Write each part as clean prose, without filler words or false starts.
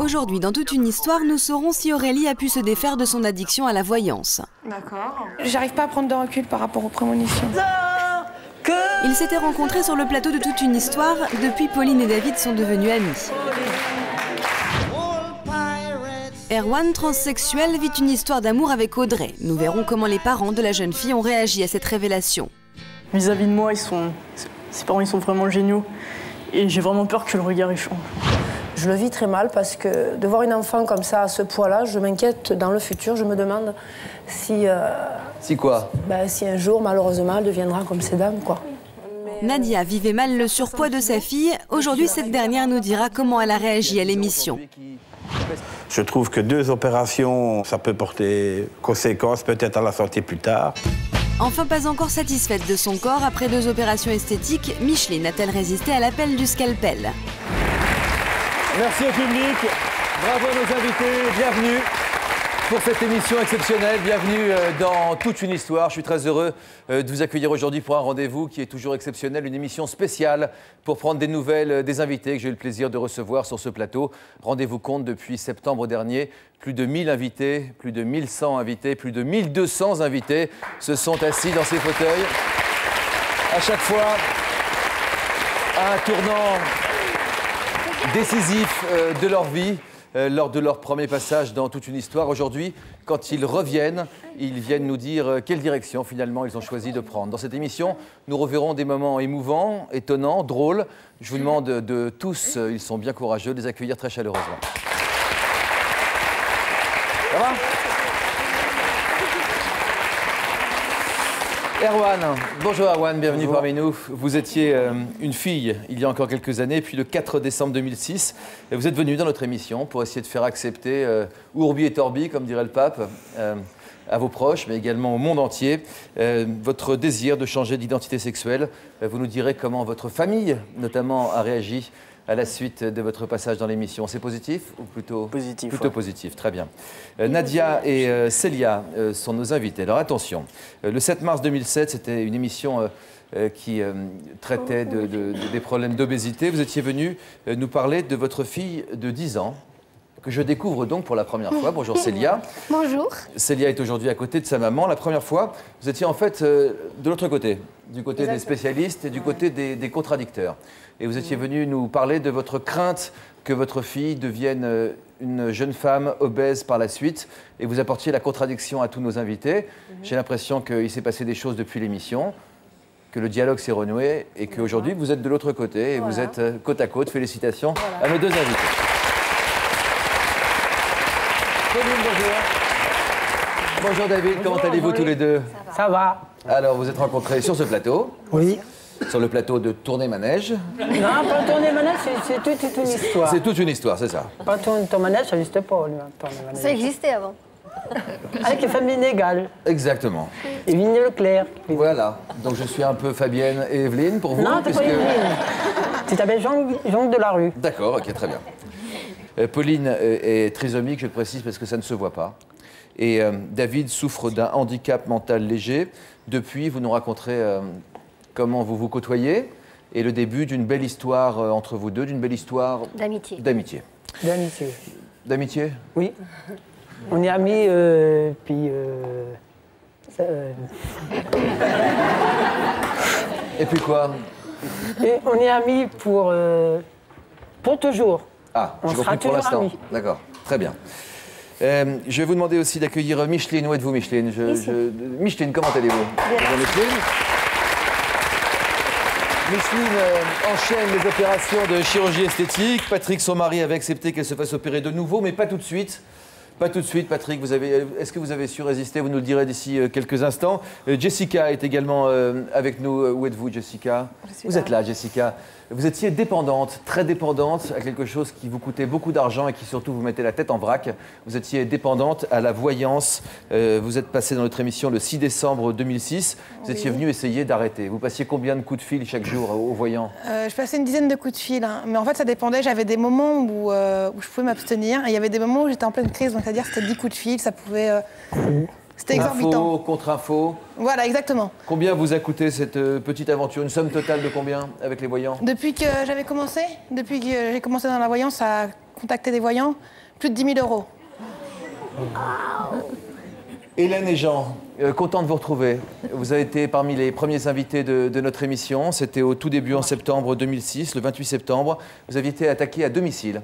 Aujourd'hui, dans toute une histoire, nous saurons si Aurélie a pu se défaire de son addiction à la voyance. D'accord. J'arrive pas à prendre de recul par rapport aux prémonitions. Ils s'étaient rencontrés sur le plateau de toute une histoire. Depuis, Pauline et David sont devenus amis. Erwan, transsexuel, vit une histoire d'amour avec Audrey. Nous verrons comment les parents de la jeune fille ont réagi à cette révélation. Vis-à-vis de moi, ses parents ils sont vraiment géniaux. Et j'ai vraiment peur que le regard il change. Je le vis très mal parce que de voir une enfant comme ça à ce poids-là, je m'inquiète dans le futur. Je me demande si... Si quoi? Si un jour, malheureusement, elle deviendra comme ces dames, quoi. Nadia vivait mal le surpoids de sa fille. Aujourd'hui, cette dernière nous dira comment elle a réagi à l'émission. Je trouve que 2 opérations, ça peut porter conséquence peut-être à la santé plus tard. Enfin, pas encore satisfaite de son corps, après 2 opérations esthétiques, Micheline a-t-elle résisté à l'appel du scalpel? Merci au public, bravo à nos invités, bienvenue pour cette émission exceptionnelle, bienvenue dans Toute une histoire. Je suis très heureux de vous accueillir aujourd'hui pour un rendez-vous qui est toujours exceptionnel, une émission spéciale pour prendre des nouvelles des invités que j'ai eu le plaisir de recevoir sur ce plateau. Rendez-vous compte, depuis septembre dernier, plus de 1000 invités, plus de 1100 invités, plus de 1200 invités se sont assis dans ces fauteuils. À chaque fois, à un tournant décisif de leur vie, lors de leur premier passage dans Toute une histoire. Aujourd'hui, quand ils reviennent, ils viennent nous dire quelle direction finalement ils ont choisi de prendre. Dans cette émission, nous reverrons des moments émouvants, étonnants, drôles. Je vous demande de tous, ils sont bien courageux, de les accueillir très chaleureusement. Ça va ? Erwan, bonjour Erwan, bienvenue bonjour. Parmi nous. Vous étiez une fille il y a encore quelques années, puis le 4 décembre 2006, vous êtes venu dans notre émission pour essayer de faire accepter Urbi et Torbi, comme dirait le pape, à vos proches, mais également au monde entier, votre désir de changer d'identité sexuelle. Vous nous direz comment votre famille, notamment, a réagi à la suite de votre passage dans l'émission. C'est positif ou plutôt positif? Plutôt positif, très bien. Nadia et Célia sont nos invités. Alors attention, le 7 mars 2007, c'était une émission qui traitait des problèmes d'obésité. Vous étiez venu nous parler de votre fille de 10 ans, que je découvre donc pour la première fois. Bonjour Célia. Bonjour. Célia est aujourd'hui à côté de sa maman. La première fois, vous étiez en fait de l'autre côté, du côté Exactement. Des spécialistes et du côté des contradicteurs. Et vous étiez venu nous parler de votre crainte que votre fille devienne une jeune femme obèse par la suite. Et vous apportiez la contradiction à tous nos invités. J'ai l'impression qu'il s'est passé des choses depuis l'émission, que le dialogue s'est renoué et qu'aujourd'hui, vous êtes de l'autre côté et vous êtes côte à côte. Félicitations à nos 2 invités. Bonjour. Bonjour David, comment allez-vous tous les deux? Ça va. Alors, vous êtes rencontrés sur ce plateau? Oui. Sur le plateau de Tournée Manège? Non, pas Tournée Manège, c'est toute une histoire. C'est toute une histoire, c'est ça? Pas Tournée Manège, ça n'existe pas, lui. Ça existait avant. Avec les familles inégales. Exactement. Et Vigne Leclerc. Voilà. Donc je suis un peu Fabienne et Evelyne pour vous? Non, t'es pas Evelyne. Tu t'appelles Jean de la Rue. D'accord, ok, très bien. Pauline est trisomique, je le précise, parce que ça ne se voit pas. Et David souffre d'un handicap mental léger. Depuis, vous nous raconterez comment vous vous côtoyez et le début d'une belle histoire entre vous deux, d'une belle histoire... D'amitié. D'amitié. D'amitié. D'amitié? Oui. On est amis, puis... Et puis quoi? Et on est amis pour toujours. Ah, on j'ai sera compris pour toujours l'instant. amis. D'accord, très bien. Je vais vous demander aussi d'accueillir Micheline. Où êtes-vous, Micheline? Micheline, comment allez-vous? Bonjour, Micheline. Micheline enchaîne les opérations de chirurgie esthétique. Patrick, son mari, avait accepté qu'elle se fasse opérer de nouveau, mais pas tout de suite. Pas tout de suite, Patrick. Est-ce que vous avez su résister? Vous nous le direz d'ici quelques instants. Jessica est également avec nous. Où êtes-vous, Jessica? Vous êtes là, Jessica. Vous étiez dépendante, très dépendante à quelque chose qui vous coûtait beaucoup d'argent et qui surtout vous mettait la tête en vrac. Vous étiez dépendante à la voyance. Vous êtes passée dans notre émission le 6 décembre 2006. Vous étiez venue essayer d'arrêter. Vous passiez combien de coups de fil chaque jour au voyant? Je passais une dizaine de coups de fil. Hein. Mais en fait, ça dépendait. J'avais des moments où je pouvais m'abstenir. Et il y avait des moments où j'étais en pleine crise. Donc, c'est-à-dire que c'était 10 coups de fil. Ça pouvait... C'était exorbitant. Info, contre-info. Voilà, exactement. Combien vous a coûté cette petite aventure? Une somme totale de combien avec les voyants? Depuis que j'ai commencé dans la voyance, ça a contacté des voyants, plus de 10 000 euros. Hélène et Jean, content de vous retrouver. Vous avez été parmi les premiers invités de notre émission. C'était au tout début en septembre 2006, le 28 septembre. Vous aviez été attaqué à domicile,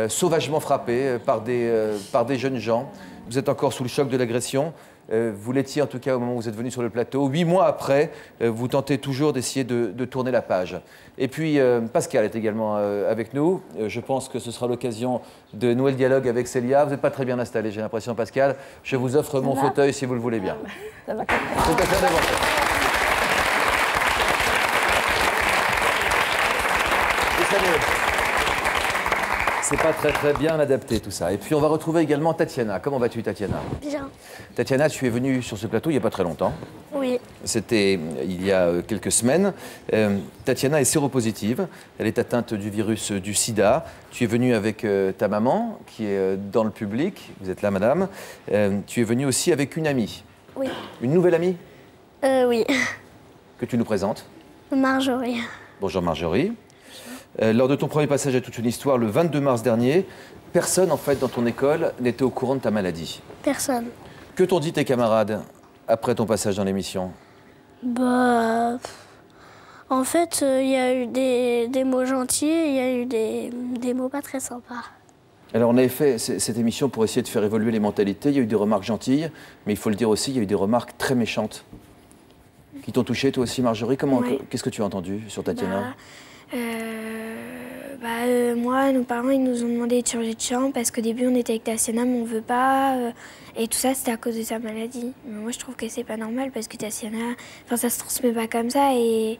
sauvagement frappé par des jeunes gens. Vous êtes encore sous le choc de l'agression. Vous l'étiez en tout cas au moment où vous êtes venu sur le plateau. 8 mois après, vous tentez toujours d'essayer de tourner la page. Et puis Pascal est également avec nous. Je pense que ce sera l'occasion de nouer le dialogue avec Célia. Vous n'êtes pas très bien installé, j'ai l'impression, Pascal. Je vous offre mon fauteuil si vous le voulez bien. Ça va. Tout à fait d'avancer. Vous savez, c'est pas très bien adapté tout ça. Et puis on va retrouver également Tatiana. Comment vas-tu, Tatiana? Bien. Tatiana, tu es venue sur ce plateau il n'y a pas très longtemps. Oui. C'était il y a quelques semaines. Tatiana est séropositive. Elle est atteinte du virus du sida. Tu es venue avec ta maman, qui est dans le public. Vous êtes là, madame. Tu es venue aussi avec une amie. Oui. Une nouvelle amie Oui. que tu nous présentes. Marjorie. Bonjour Marjorie. Lors de ton premier passage à toute une histoire, le 22 mars dernier, personne en fait dans ton école n'était au courant de ta maladie. Personne. Que t'ont dit tes camarades après ton passage dans l'émission? Bah... En fait, il y a eu des mots gentils et il y a eu des mots pas très sympas. Alors on avait fait cette émission pour essayer de faire évoluer les mentalités. Il y a eu des remarques gentilles, mais il faut le dire aussi, il y a eu des remarques très méchantes. Qui t'ont touché toi aussi, Marjorie? Oui. Qu'est-ce que tu as entendu sur Tatiana? Moi, nos parents, ils nous ont demandé de changer de chambre parce qu'au début, on était avec Tatiana, mais on veut pas. Et tout ça, c'était à cause de sa maladie. Mais moi, je trouve que c'est pas normal parce que Tatiana, ça se transmet pas comme ça et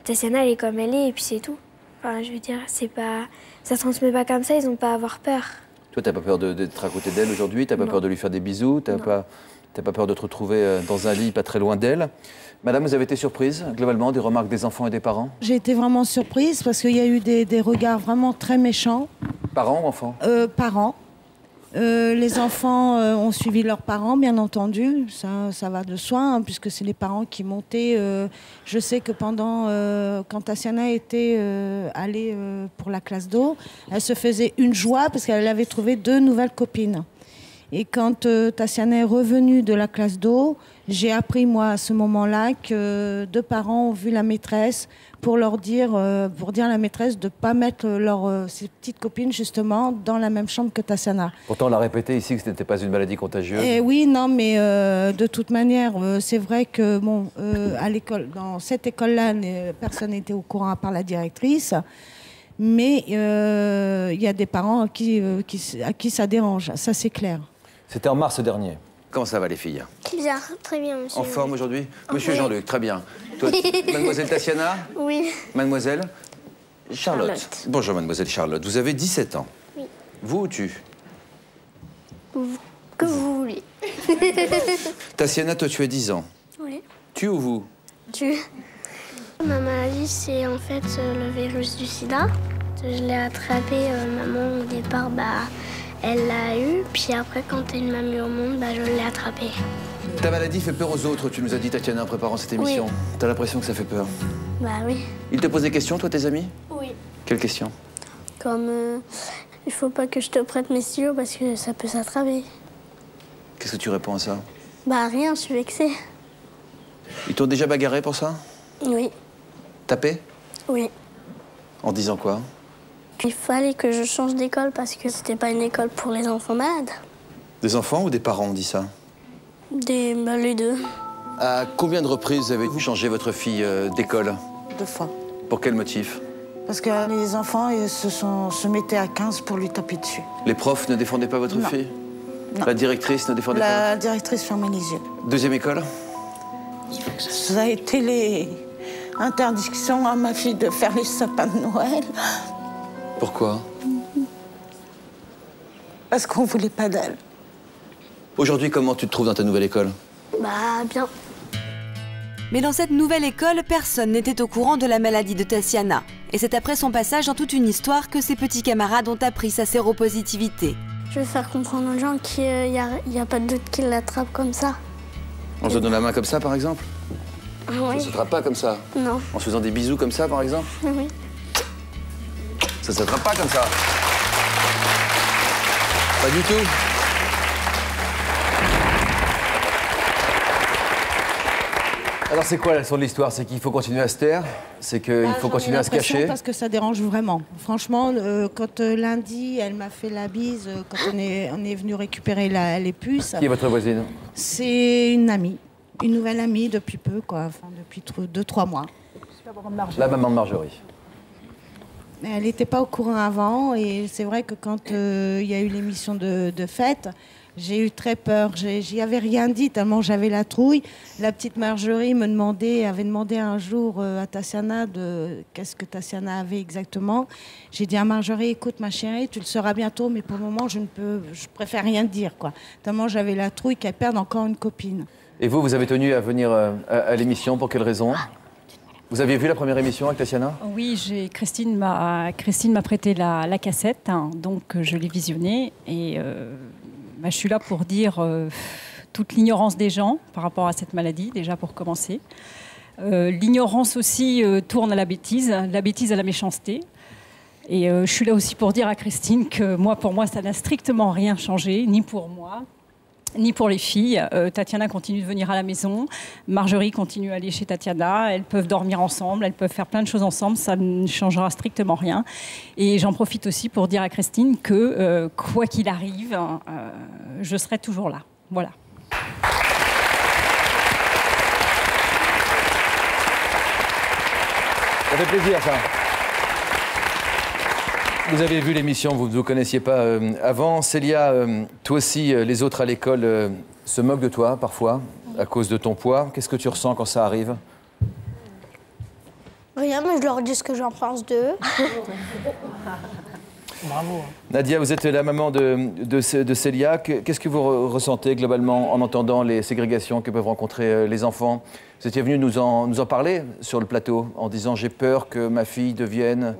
Tatiana, elle est comme elle est et puis c'est tout. Enfin, je veux dire, ça se transmet pas comme ça, ils ont pas à avoir peur. Toi, t'as pas peur d'être à côté d'elle aujourd'hui? T'as pas peur de lui faire des bisous? T'as pas peur de te retrouver dans un lit pas très loin d'elle? Madame, vous avez été surprise, globalement, des remarques des enfants et des parents? J'ai été vraiment surprise parce qu'il y a eu des regards vraiment très méchants. Parents ou enfants? Parents. Les enfants ont suivi leurs parents, bien entendu. Ça va de soi, hein, puisque c'est les parents qui montaient. Je sais que quand Tatiana était allée pour la classe d'eau, elle se faisait une joie parce qu'elle avait trouvé 2 nouvelles copines. Et quand Tatiana est revenue de la classe d'eau, j'ai appris, moi, à ce moment-là, que 2 parents ont vu la maîtresse pour dire à la maîtresse de ne pas mettre ses petites copines, justement, dans la même chambre que Tatiana. Pourtant, on a répété ici que ce n'était pas une maladie contagieuse. Et oui, non, mais de toute manière, c'est vrai que, à l'école, dans cette école-là, personne n'était au courant à part la directrice. Mais il y a des parents à qui ça dérange, ça c'est clair. C'était en mars dernier. Comment ça va les filles? Bien, très bien, monsieur. En forme aujourd'hui? Monsieur Jean-Luc, très bien. Toi, mademoiselle Tatiana? Oui. Mademoiselle Charlotte. Bonjour mademoiselle Charlotte, vous avez 17 ans. Oui. Vous ou tu? Que vous voulez. Tatiana, toi tu as 10 ans. Oui. Tu ou vous? Tu. Ma maladie, c'est en fait le virus du sida. Je l'ai attrapé, maman au départ, elle l'a eu, puis après, quand elle m'a mis au monde, je l'ai attrapé. Ta maladie fait peur aux autres, tu nous as dit, Tatiana, en préparant cette émission. Oui. T'as l'impression que ça fait peur? Oui. Ils te posent des questions, toi, tes amis? Oui. Quelles questions? Comme, il faut pas que je te prête mes stylos parce que ça peut s'attraper. Qu'est-ce que tu réponds à ça? Rien, je suis vexée. Ils t'ont déjà bagarré pour ça? Oui. Tapé? Oui. En disant quoi? Il fallait que je change d'école parce que c'était pas une école pour les enfants malades. Des enfants ou des parents ont dit ça? Les deux. À combien de reprises avez-vous changé votre fille d'école? 2 fois. Pour quel motif? Parce que les enfants se mettaient à 15 pour lui taper dessus. Les profs ne défendaient pas votre fille? Non. La directrice ne défendait pas? La directrice fermait les yeux. Deuxième école? Ça a été les interdictions à ma fille de faire les sapins de Noël. Pourquoi? Parce qu'on voulait pas d'elle. Aujourd'hui, comment tu te trouves dans ta nouvelle école? Bien. Mais dans cette nouvelle école, personne n'était au courant de la maladie de Tatiana. Et c'est après son passage dans toute une histoire que ses petits camarades ont appris sa séropositivité. Je vais faire comprendre aux gens qu'il n'y a pas de doute qu'ils l'attrapent comme ça. En se donnant la main comme ça, par exemple? Oui. Ça ne s'attrape pas comme ça? Non. En se faisant des bisous comme ça, par exemple? Oui. Ça ne s'attrape pas comme ça. Pas du tout. Alors c'est quoi la leçon de l'histoire? C'est qu'il faut continuer à se taire? C'est qu'il faut continuer à se cacher? Parce que ça dérange vraiment. Franchement, quand lundi, elle m'a fait la bise, quand on est venu récupérer les puces... Qui est votre voisine? C'est une amie. Une nouvelle amie depuis peu, quoi. Enfin, depuis 2-3 mois. La maman de Marjorie. Elle n'était pas au courant avant. Et c'est vrai que quand il y a eu l'émission de fête... J'ai eu très peur, j'y avais rien dit tellement j'avais la trouille. La petite Marjorie avait demandé un jour à Tatiana qu'est-ce que Tatiana avait exactement. J'ai dit à Marjorie, écoute ma chérie, tu le sauras bientôt, mais pour le moment je préfère rien dire, quoi. Tellement j'avais la trouille qu'elle perde encore une copine. Et vous avez tenu à venir à l'émission, pour quelle raison? Vous aviez vu la première émission avec Tatiana? Oui, Christine m'a prêté la cassette, hein, donc je l'ai visionnée et... je suis là pour dire toute l'ignorance des gens par rapport à cette maladie, déjà pour commencer. L'ignorance aussi tourne à la bêtise à la méchanceté. Et je suis là aussi pour dire à Christine que pour moi, ça n'a strictement rien changé, ni pour moi, ni pour les filles. Tatiana continue de venir à la maison, Marjorie continue à aller chez Tatiana, elles peuvent dormir ensemble, elles peuvent faire plein de choses ensemble, ça ne changera strictement rien. Et j'en profite aussi pour dire à Christine que quoi qu'il arrive, je serai toujours là. Voilà. Ça fait plaisir, ça. Vous avez vu l'émission, vous ne vous connaissiez pas avant. Célia, toi aussi, les autres à l'école se moquent de toi parfois à cause de ton poids. Qu'est-ce que tu ressens quand ça arrive? Rien, mais je leur dis ce que j'en pense d'eux. Bravo. Nadia, vous êtes la maman de Célia. Qu'est-ce que vous ressentez globalement en entendant les ségrégations que peuvent rencontrer les enfants? Vous étiez venu nous en parler sur le plateau en disant j'ai peur que ma fille devienne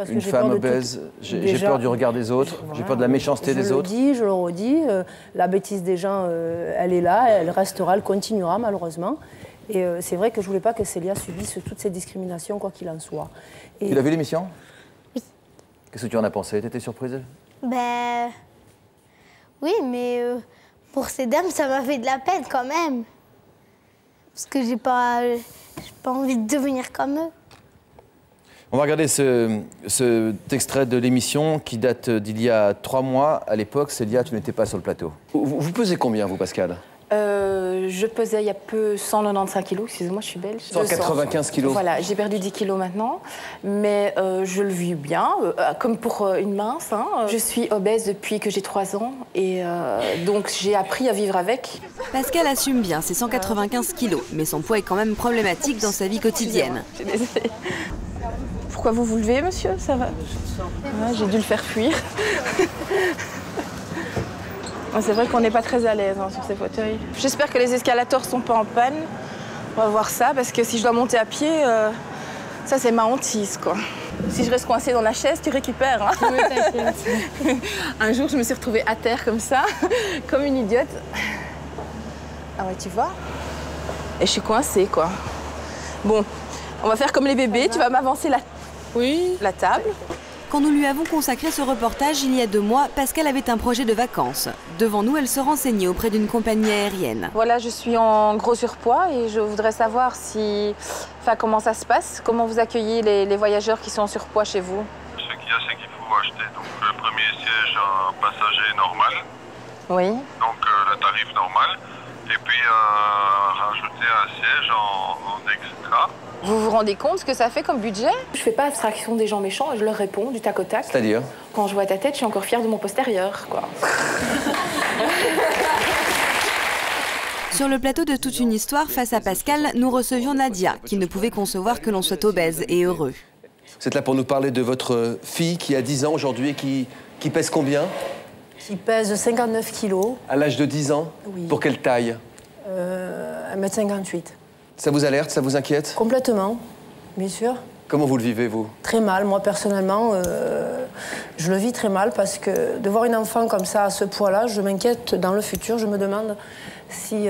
une femme obèse, j'ai peur du regard des autres, j'ai peur de la méchanceté des autres. Je le redis, la bêtise des gens, elle est là, elle restera, elle continuera malheureusement. Et c'est vrai que je ne voulais pas que Célia subisse toutes ces discriminations, quoi qu'il en soit. Tu l'as vu l'émission? Oui. Qu'est-ce que tu en as pensé? Tu étais surprise? Ben... Oui, mais pour ces dames, ça m'a fait de la peine quand même. Parce que j'ai pas envie de devenir comme eux. On va regarder cet extrait de l'émission qui date d'il y a 3 mois. À l'époque, Célia, tu n'étais pas sur le plateau. Vous pesez combien, vous, Pascal? Je pesais il y a peu 195 kilos, excusez-moi, je suis belge. 195 kilos. Voilà, j'ai perdu 10 kilos maintenant, mais je le vis bien, comme pour une mince. Hein. Je suis obèse depuis que j'ai 3 ans et donc j'ai appris à vivre avec. Pascal assume bien ses 195 kilos, mais son poids est quand même problématique dans sa vie quotidienne. Je suis désolée. Pourquoi vous vous levez, monsieur? Ça va? J'ai dû le faire fuir. C'est vrai qu'on n'est pas très à l'aise sur ces fauteuils. J'espère que les escalators ne sont pas en panne. On va voir ça, parce que si je dois monter à pied, ça c'est ma hantise, quoi. Si je reste coincée dans la chaise, tu récupères. Hein. Oui, t'inquiète. Un jour, je me suis retrouvée à terre comme ça, comme une idiote. Ah ouais, tu vois? Et je suis coincée, quoi. Bon, on va faire comme les bébés. Tu vas m'avancer la table. Quand nous lui avons consacré ce reportage il y a 2 mois, Pascal avait un projet de vacances. Devant nous, elle se renseignait auprès d'une compagnie aérienne. Voilà, je suis en gros surpoids et je voudrais savoir comment ça se passe, comment vous accueillez les voyageurs qui sont en surpoids chez vous. Ce qu'il y a, c'est qu'il faut acheter donc, le premier siège en passager normal. Oui. Donc le tarif normal. Et puis rajouter un siège en extra. Vous vous rendez compte ce que ça fait comme budget? Je fais pas abstraction des gens méchants et je leur réponds du tac au tac. C'est-à-dire? Quand je vois ta tête, je suis encore fière de mon postérieur, quoi. Sur le plateau de Toute une histoire, face à Pascal, nous recevions Nadia, qui ne pouvait concevoir que l'on soit obèse et heureux. Vous êtes là pour nous parler de votre fille qui a 10 ans aujourd'hui et qui pèse combien? Qui pèse 59 kilos. À l'âge de 10 ans? Oui. Pour quelle taille? 1m58. Ça vous alerte, ça vous inquiète? Complètement, bien sûr. Comment vous le vivez, vous? Très mal. Moi, personnellement, je le vis très mal parce que de voir une enfant comme ça, à ce poids-là, je m'inquiète dans le futur. Je me demande si...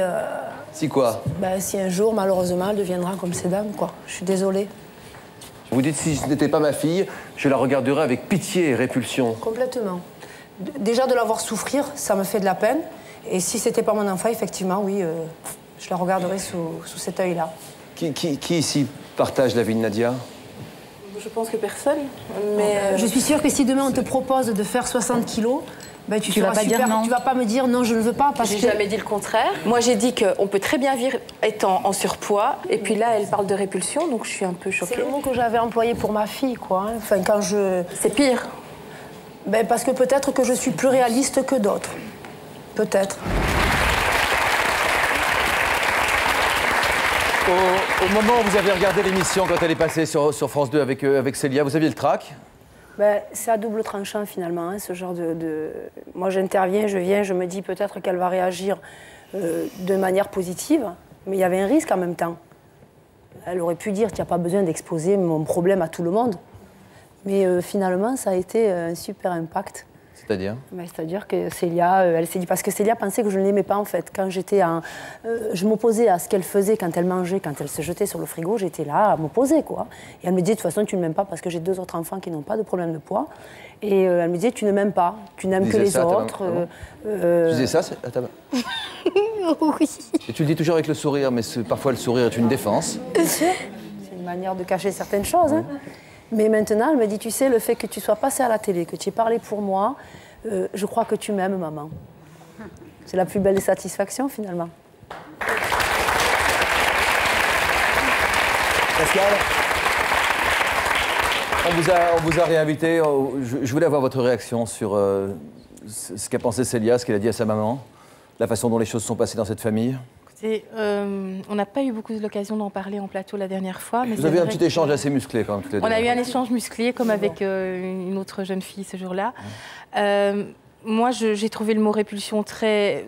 si quoi? Si un jour, malheureusement, elle deviendra comme ces dames, quoi. Je suis désolée. Vous dites, si ce n'était pas ma fille, je la regarderais avec pitié et répulsion. Complètement. Déjà de la voir souffrir, ça me fait de la peine. Et si c'était pas mon enfant, effectivement, oui, je la regarderais sous cet œil-là. Qui ici partage la vie de Nadia? Je pense que personne, mais... Je suis sûre que si demain on te propose de faire 60 kilos, ben tu vas pas dire non. Tu vas pas me dire non, je ne veux pas parce que... J'ai jamais dit le contraire. Moi, j'ai dit qu'on peut très bien vivre étant en surpoids. Et puis là, elle parle de répulsion, donc je suis un peu choquée. C'est le mot que j'avais employé pour ma fille, quoi. Enfin, quand je... C'est pire. Ben, parce que peut-être que je suis plus réaliste que d'autres. Peut-être. Au moment où vous avez regardé l'émission, quand elle est passée sur France 2 avec Célia, vous aviez le trac? Ben, c'est à double tranchant finalement, hein, ce genre de... Moi j'interviens, je viens, je me dis peut-être qu'elle va réagir de manière positive, mais il y avait un risque en même temps. Elle aurait pu dire, tu n'as pas besoin d'exposer mon problème à tout le monde. Mais finalement, ça a été un super impact. C'est-à-dire? C'est-à-dire que Célia, elle s'est dit... Parce que Célia pensait que je ne l'aimais pas, en fait. Quand j'étais en... je m'opposais à ce qu'elle faisait quand elle mangeait, quand elle se jetait sur le frigo, j'étais là à m'opposer, quoi. Et elle me disait, de toute façon, tu ne m'aimes pas parce que j'ai 2 autres enfants qui n'ont pas de problème de poids. Et elle me disait, tu ne m'aimes pas, tu n'aimes que les autres. Tu disais ça à ta... Oui. Et tu le dis toujours avec le sourire, mais parfois le sourire est une défense. C'est une manière de cacher certaines choses, hein. Mais maintenant, elle me dit, tu sais, le fait que tu sois passée à la télé, que tu aies parlé pour moi, je crois que tu m'aimes, maman. C'est la plus belle des satisfactions, finalement. Pascal, on vous a réinvité. Je voulais avoir votre réaction sur ce qu'a pensé Célia, ce qu'elle a dit à sa maman, la façon dont les choses sont passées dans cette famille. On n'a pas eu beaucoup l'occasion d'en parler en plateau la dernière fois. Mais vous avez un petit échange assez musclé quand même, toutes les deux. On a eu un échange musclé, comme avec une autre jeune fille ce jour-là. Moi, j'ai trouvé le mot répulsion très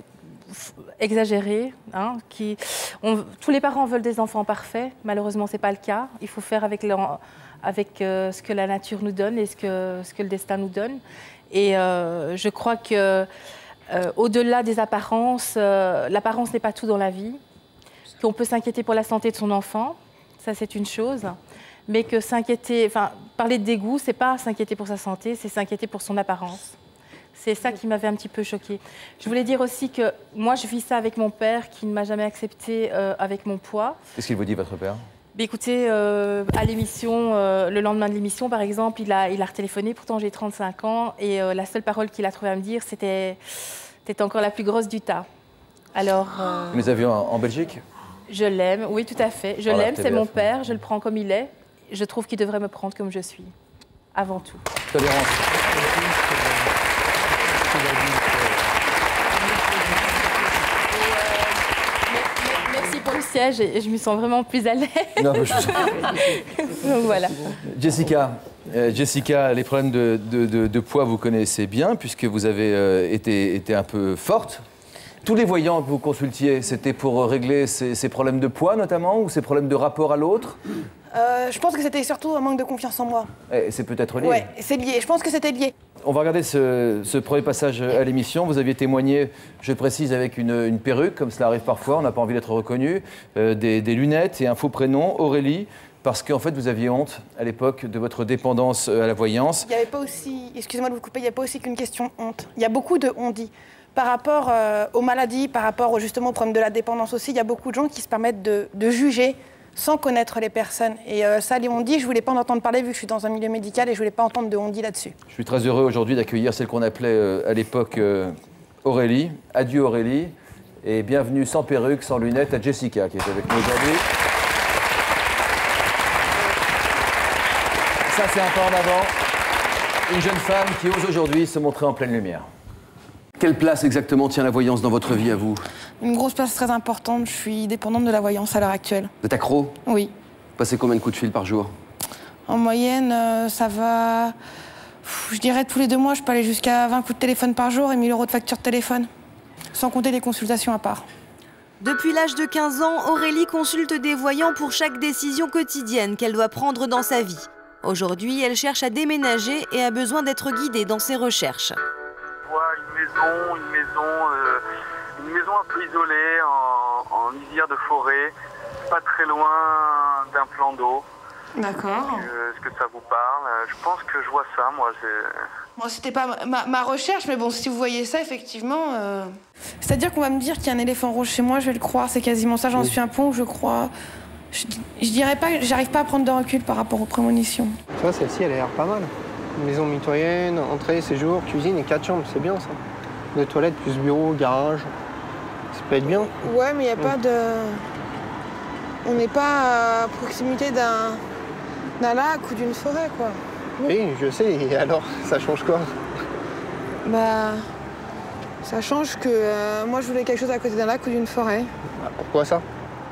exagéré. Hein, tous les parents veulent des enfants parfaits. Malheureusement, ce n'est pas le cas. Il faut faire avec ce que la nature nous donne et ce que le destin nous donne. Et je crois que... au-delà des apparences, l'apparence n'est pas tout dans la vie, qu'on peut s'inquiéter pour la santé de son enfant, ça c'est une chose, mais que parler de dégoût, c'est pas s'inquiéter pour sa santé, c'est s'inquiéter pour son apparence. C'est ça qui m'avait un petit peu choquée. Je voulais dire aussi que moi je vis ça avec mon père qui ne m'a jamais acceptée avec mon poids. Qu'est-ce qu'il vous dit, votre père? Écoutez, à l'émission, le lendemain de l'émission, par exemple, il a retéléphoné, pourtant j'ai 35 ans, et la seule parole qu'il a trouvé à me dire, c'était « t'es encore la plus grosse du tas ». Alors... Vous les avez vus en Belgique? Je l'aime, oui, tout à fait. Je l'aime, c'est mon père, je le prends comme il est. Je trouve qu'il devrait me prendre comme je suis, avant tout. Tolérance. Merci pour le siège, et je me sens vraiment plus à l'aise. Non, mais donc voilà. Jessica, les problèmes de poids, vous connaissez bien, puisque vous avez été un peu forte. Tous les voyants que vous consultiez, c'était pour régler ces problèmes de poids, notamment, ou ces problèmes de rapport à l'autre? Je pense que c'était surtout un manque de confiance en moi. C'est peut-être lié. Oui, c'est lié. Je pense que c'était lié. On va regarder ce premier passage à l'émission. Vous aviez témoigné, je précise, avec une perruque, comme cela arrive parfois, on n'a pas envie d'être reconnu, des lunettes et un faux prénom, Aurélie, parce qu'en fait, vous aviez honte, à l'époque, de votre dépendance à la voyance. Il n'y avait pas aussi, excusez-moi de vous couper, il n'y a pas aussi qu'une question honte. Il y a beaucoup de on-dit. Par rapport aux maladies, par rapport justement au problème de la dépendance aussi, il y a beaucoup de gens qui se permettent de juger sans connaître les personnes. Et ça, les on-dit, je ne voulais pas en entendre parler vu que je suis dans un milieu médical et je ne voulais pas entendre de on-dit là-dessus. Je suis très heureux aujourd'hui d'accueillir celle qu'on appelait à l'époque Aurélie. Adieu Aurélie. Et bienvenue sans perruque, sans lunettes à Jessica qui est avec nous aujourd'hui. Ça, c'est un pas en avant. Une jeune femme qui ose aujourd'hui se montrer en pleine lumière. Quelle place exactement tient la voyance dans votre vie à vous? Une grosse place très importante. Je suis dépendante de la voyance à l'heure actuelle. Vous êtes accro? Oui. Vous passez combien de coups de fil par jour? En moyenne, ça va... Je dirais tous les 2 mois, je peux aller jusqu'à 20 coups de téléphone par jour et 1 000 € de facture de téléphone. Sans compter les consultations à part. Depuis l'âge de 15 ans, Aurélie consulte des voyants pour chaque décision quotidienne qu'elle doit prendre dans sa vie. Aujourd'hui, elle cherche à déménager et a besoin d'être guidée dans ses recherches. Une maison un peu isolée, en lisière de forêt, pas très loin d'un plan d'eau. D'accord. Est-ce que ça vous parle? Je pense que je vois ça, moi. Bon, c'était pas ma recherche, mais bon, si vous voyez ça, effectivement... C'est-à-dire qu'on va me dire qu'il y a un éléphant rouge chez moi, je vais le croire, c'est quasiment ça, j'en suis un point où je crois... Je dirais pas, j'arrive pas à prendre de recul par rapport aux prémonitions. Tu vois, celle-ci, elle a l'air pas mal. Maison mitoyenne, entrée, séjour, cuisine et 4 chambres, c'est bien ça. 2 toilettes plus bureau, garage, ça peut être bien. Ouais, mais il n'y a pas de... On n'est pas à proximité d'un lac ou d'une forêt, quoi. Oui, je sais, et alors, ça change quoi? Bah... Ça change que moi, je voulais quelque chose à côté d'un lac ou d'une forêt. Bah, pourquoi ça?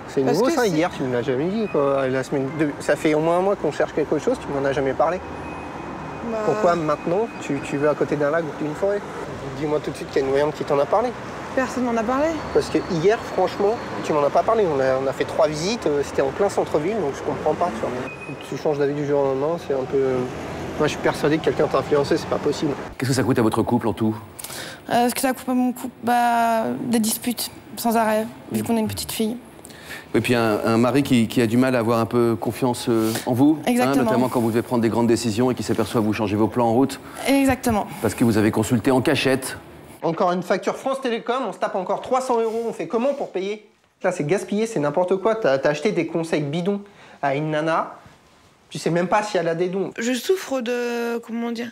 C'est nouveau ça, hier, tu me l'as jamais dit, quoi. Ça fait au moins un mois qu'on cherche quelque chose, tu m'en as jamais parlé. Bah... Pourquoi maintenant, tu veux à côté d'un lac ou d'une forêt? Dis-moi tout de suite qu'il y a une voyante qui t'en a parlé. Personne m'en a parlé. Parce que hier, franchement, tu m'en as pas parlé. On a fait 3 visites, c'était en plein centre-ville, donc je comprends pas. Tu changes d'avis du jour au lendemain, c'est un peu... Moi, je suis persuadé que quelqu'un t'a influencé, c'est pas possible. Qu'est-ce que ça coûte à votre couple en tout? Ce que ça coûte à mon couple, des disputes, sans arrêt, vu qu'on a une petite fille. Et puis un mari qui a du mal à avoir un peu confiance en vous. Exactement. Notamment quand vous devez prendre des grandes décisions et qui s'aperçoit que vous changez vos plans en route. Exactement. Parce que vous avez consulté en cachette. Encore une facture France Télécom, on se tape encore 300 €. On fait comment pour payer? Là, c'est gaspillé, c'est n'importe quoi. T'as acheté des conseils bidons à une nana. Tu sais même pas si elle a des dons. Je souffre de... comment dire,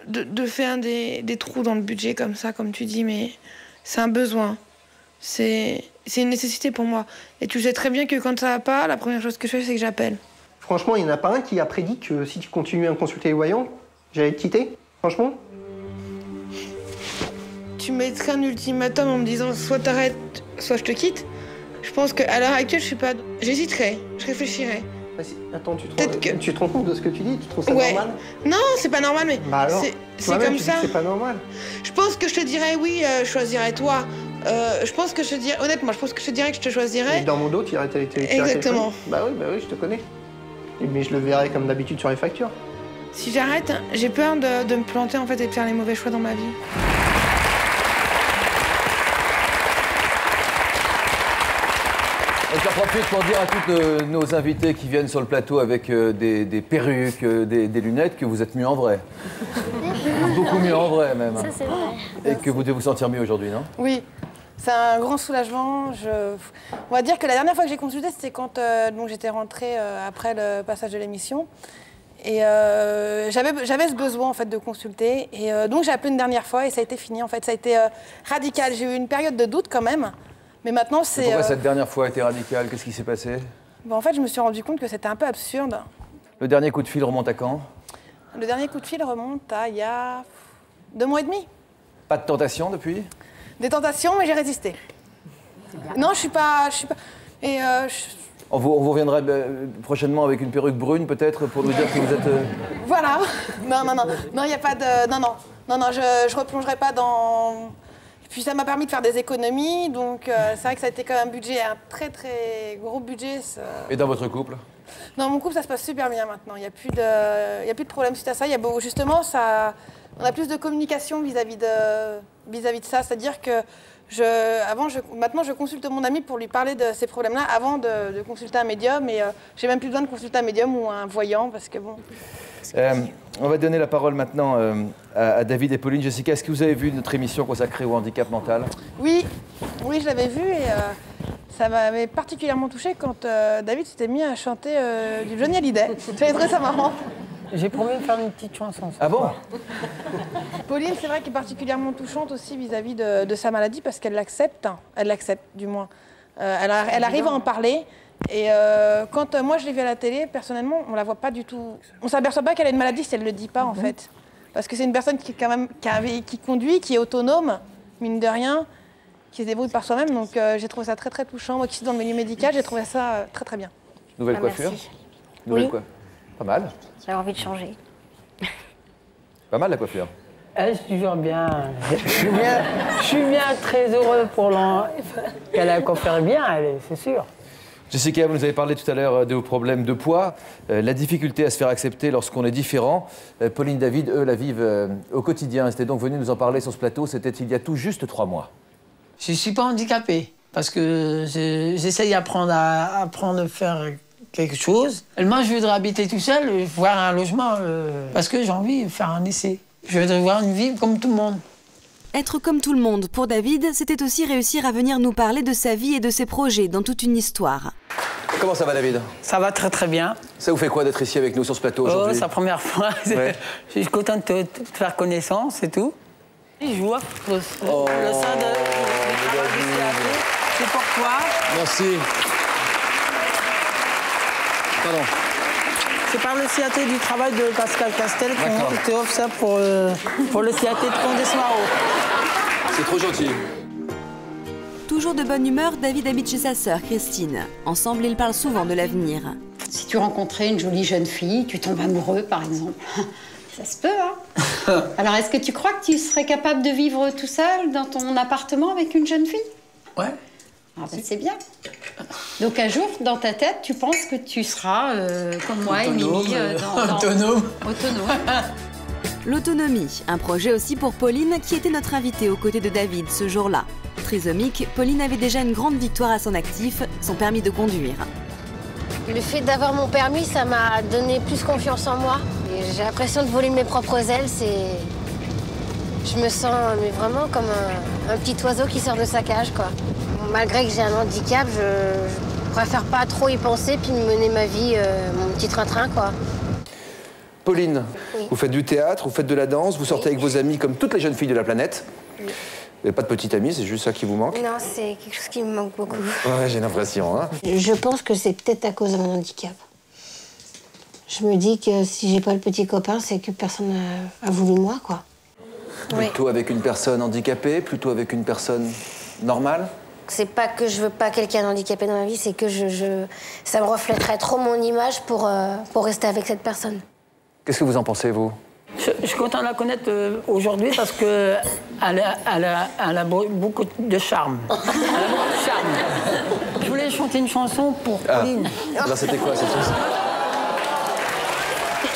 de faire des trous dans le budget comme ça, comme tu dis, mais c'est un besoin. C'est une nécessité pour moi. Et tu sais très bien que quand ça va pas, la première chose que je fais, c'est que j'appelle. Franchement, il n'y en a pas un qui a prédit que si tu continuais à consulter les voyants, j'allais te quitter. Franchement. Tu mettrais un ultimatum en me disant soit t'arrêtes, soit je te quitte. Je pense qu'à l'heure actuelle, je sais pas. J'hésiterais, je réfléchirais. Attends, tu te rends compte de ce que tu dis? Tu trouves ça normal? Non, c'est pas normal, mais bah alors, c'est comme ça. C'est pas normal. Je pense que je te dirais oui, je choisirais toi. Je pense que je te dirais, honnêtement, je pense que je te dirais que je te choisirais. Et dans mon dos, tu irais exactement. Bah oui, je te connais. Mais je le verrai comme d'habitude sur les factures. Si j'arrête, j'ai peur de me planter en fait et de faire les mauvais choix dans ma vie. J'en profite pour dire à toutes nos invités qui viennent sur le plateau avec des perruques, des lunettes, que vous êtes mieux en vrai. Beaucoup mieux en vrai, même. Ça, c'est vrai. Et que vous devez vous sentir mieux aujourd'hui, non? Oui, c'est un grand soulagement. On va dire que la dernière fois que j'ai consulté, c'était quand j'étais rentrée après le passage de l'émission. Et j'avais ce besoin en fait de consulter. Et donc j'ai appelé une dernière fois et ça a été fini. En fait, ça a été radical. J'ai eu une période de doute quand même. Mais maintenant, c'est... Pourquoi cette dernière fois a été radicale? Qu'est-ce qui s'est passé? En fait, je me suis rendu compte que c'était un peu absurde. Le dernier coup de fil remonte à quand? Le dernier coup de fil remonte à il y a 2 mois et demi. Pas de tentation depuis? Des tentations, mais j'ai résisté. Non, je suis pas... Et On vous reviendra prochainement avec une perruque brune, peut-être, pour nous dire que vous êtes... Voilà. Non, il n'y a pas de... Non, je replongerai pas dans... Puis ça m'a permis de faire des économies, donc c'est vrai que ça a été quand même un très très gros budget. Ça... Et dans votre couple? Dans mon couple, ça se passe super bien maintenant. Il n'y a plus de problème suite à ça. Justement, on a plus de communication vis-à-vis de ça. C'est-à-dire que maintenant, je consulte mon ami pour lui parler de ces problèmes-là avant de consulter un médium. Et j'ai même plus besoin de consulter un médium ou un voyant, parce que bon... On va donner la parole maintenant à David et Pauline. Jessica, est-ce que vous avez vu notre émission consacrée au handicap mental? Oui, je l'avais vu et ça m'avait particulièrement touchée quand David s'était mis à chanter du Johnny Hallyday. J'avais trouvé ça marrant. J'ai promis de faire une petite chanson. Ah bon? Pauline, c'est vrai qu'elle est particulièrement touchante aussi vis-à-vis de sa maladie parce qu'elle l'accepte. Elle l'accepte du moins. Elle arrive à en parler. Et quand moi je l'ai vue à la télé, personnellement, on la voit pas du tout. On s'aperçoit pas qu'elle a une maladie si elle le dit pas en fait. Parce que c'est une personne qui qui conduit, qui est autonome, mine de rien, qui se débrouille par soi-même. Donc j'ai trouvé ça très très touchant. Moi qui suis dans le milieu médical, j'ai trouvé ça très très bien. Nouvelle coiffure? Merci. Nouvelle quoi? Pas mal. J'avais envie de changer. Pas mal la coiffure. Elle se toujours bien. Je suis bien très heureux pour qu'elle a coiffé bien, c'est sûr. Jessica, vous nous avez parlé tout à l'heure de vos problèmes de poids, la difficulté à se faire accepter lorsqu'on est différent. Pauline, David, eux, la vivent au quotidien. Ils étaient donc venus nous en parler sur ce plateau. C'était il y a tout juste 3 mois. Je ne suis pas handicapée parce que j'essaye d'apprendre à faire quelque chose. Moi, je voudrais habiter tout seul, voir un logement, parce que j'ai envie de faire un essai. Je voudrais voir une vie comme tout le monde. Être comme tout le monde, pour David, c'était aussi réussir à venir nous parler de sa vie et de ses projets dans toute une histoire. Comment ça va, David? Ça va très très bien. Ça vous fait quoi d'être ici avec nous sur ce plateau aujourd'hui? C'est la première fois. Ouais. Je suis content de te faire connaissance et tout. Je vois le sein de travail du CAT. C'est pour toi. Merci. Pardon. C'est par le CAT du travail de Pascal Castel qu'on te offre ça pour le CAT de Condé-Smarot. C'est trop gentil. Toujours de bonne humeur, David habite chez sa sœur, Christine. Ensemble, ils parlent souvent de l'avenir. Si tu rencontrais une jolie jeune fille, tu tombes amoureux, par exemple. Ça se peut, hein? Alors, est-ce que tu crois que tu serais capable de vivre tout seul dans ton appartement avec une jeune fille? Ouais. Ah ben, c'est bien. Donc, un jour, dans ta tête, tu penses que tu seras, comme moi, Émilie, autonome. L'autonomie, un projet aussi pour Pauline, qui était notre invitée aux côtés de David ce jour-là. Trisomique, Pauline avait déjà une grande victoire à son actif, son permis de conduire. Le fait d'avoir mon permis, ça m'a donné plus confiance en moi. J'ai l'impression de voler mes propres ailes. Je me sens mais vraiment comme un petit oiseau qui sort de sa cage, quoi. Malgré que j'ai un handicap, je préfère pas trop y penser puis mener ma vie, mon petit train-train, quoi. Pauline, oui. Vous faites du théâtre, vous faites de la danse, vous sortez avec vos amis comme toutes les jeunes filles de la planète. Oui. Vous n'avez pas de petite amie, c'est juste ça qui vous manque? Non, c'est quelque chose qui me manque beaucoup. Ouais, j'ai l'impression, hein. Je pense que c'est peut-être à cause de mon handicap. Je me dis que si j'ai pas le petit copain, c'est que personne a voulu moi, quoi. Plutôt avec une personne handicapée, plutôt avec une personne normale? C'est pas que je veux pas quelqu'un handicapé dans ma vie, c'est que ça me reflèterait trop mon image pour rester avec cette personne. Qu'est-ce que vous en pensez, vous? Je suis content de la connaître aujourd'hui parce qu'elle a beaucoup de charme. Elle a beaucoup de charme. Je voulais chanter une chanson pour Pauline. Alors, c'était quoi cette chanson?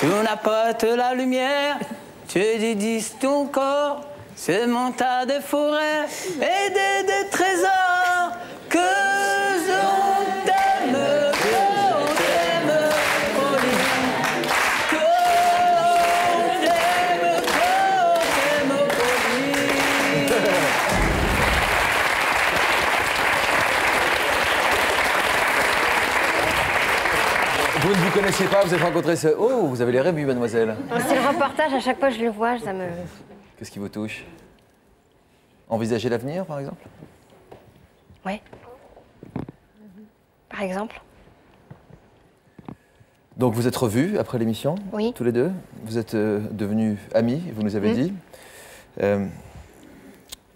Tu n'apportes la lumière, tu dédies ton corps, ce tas de forêts et des trésors que l'on t'aime, Pauline. Vous ne vous connaissiez pas, vous avez rencontré ce... Oh, vous avez les rêves, mademoiselle. C'est le reportage, à chaque fois que je le vois, ça me... Qu'est-ce qui vous touche? Envisager l'avenir, par exemple? Ouais. Par exemple. Donc vous êtes revus après l'émission, oui. Tous les deux. Vous êtes devenus amis, vous nous avez dit.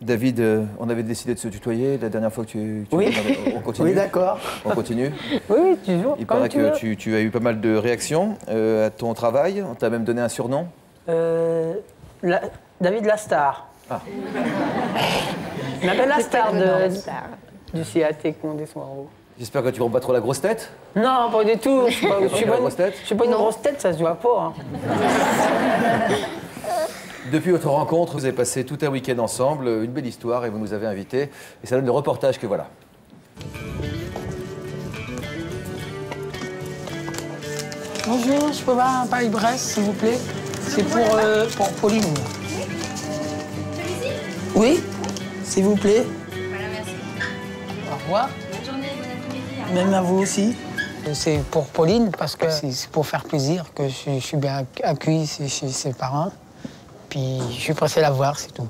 David, on avait décidé de se tutoyer la dernière fois que tu oui. On continue. Oui, d'accord. On continue. Oui, toujours. Il paraît que tu as eu pas mal de réactions à ton travail. On t'a même donné un surnom. David la star. Ah. On appelle la star du CAT Condé-Smarot. J'espère que tu prends pas trop la grosse tête. Non, pas du tout. Je suis pas une grosse tête, ça se voit pas. Hein. Depuis votre rencontre, vous avez passé tout un week-end ensemble, une belle histoire, et vous nous avez invités. Et ça donne le reportage que voilà. Bonjour, je peux avoir un paille-bresse, s'il vous plaît? C'est pour Pauline. Oui, s'il vous plaît. Voilà, merci. Au revoir. Bonne journée, bon après-midi. Même à vous aussi. C'est pour Pauline, parce que c'est pour faire plaisir que je suis bien accueilli chez ses parents. Puis je suis pressé à la voir, c'est tout.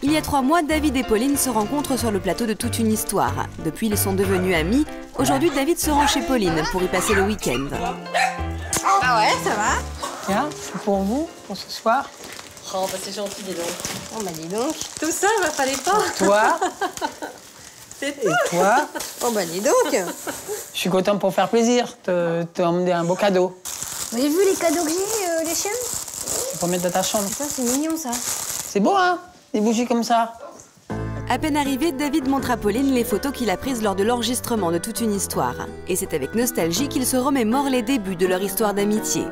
Il y a 3 mois, David et Pauline se rencontrent sur le plateau de Toute une histoire. Depuis, ils sont devenus amis. Aujourd'hui, David se rend chez Pauline pour y passer le week-end. Ah ouais, ça va? Tiens, c'est pour vous, pour ce soir. Oh, bah c'est gentil, dis donc. Oh, bah dis donc. Tout ça, bah fallait pas. Toi. C'est Et toi. Oh, bah dis donc. Je suis content pour faire plaisir, te emmener un beau cadeau. Vous avez vu les cadeaux que j'ai, les chiens? Pour mettre dans ta chambre. Putain, c'est mignon, ça. C'est beau, hein? Des bougies comme ça. À peine arrivé, David montre à Pauline les photos qu'il a prises lors de l'enregistrement de Toute une histoire. Et c'est avec nostalgie qu'il se remémore les débuts de leur histoire d'amitié.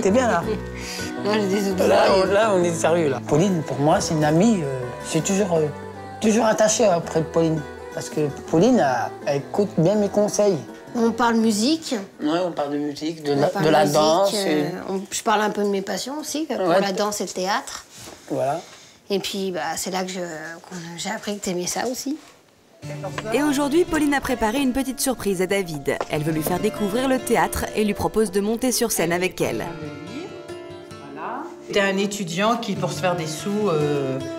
T'es bien, là? Non, j'ai des oubliés. Là, on est sérieux, là. Pauline, pour moi, c'est une amie. Je suis toujours attaché auprès de Pauline. Parce que Pauline, elle écoute bien mes conseils. On parle musique. Oui, on parle de musique, de On la musique, danse. je parle un peu de mes passions aussi, pour la danse et le théâtre. Voilà. Et puis, c'est là que j'ai appris que t'aimais ça aussi. Et aujourd'hui, Pauline a préparé une petite surprise à David. Elle veut lui faire découvrir le théâtre et lui propose de monter sur scène avec elle. T'es un étudiant qui, pour se faire des sous,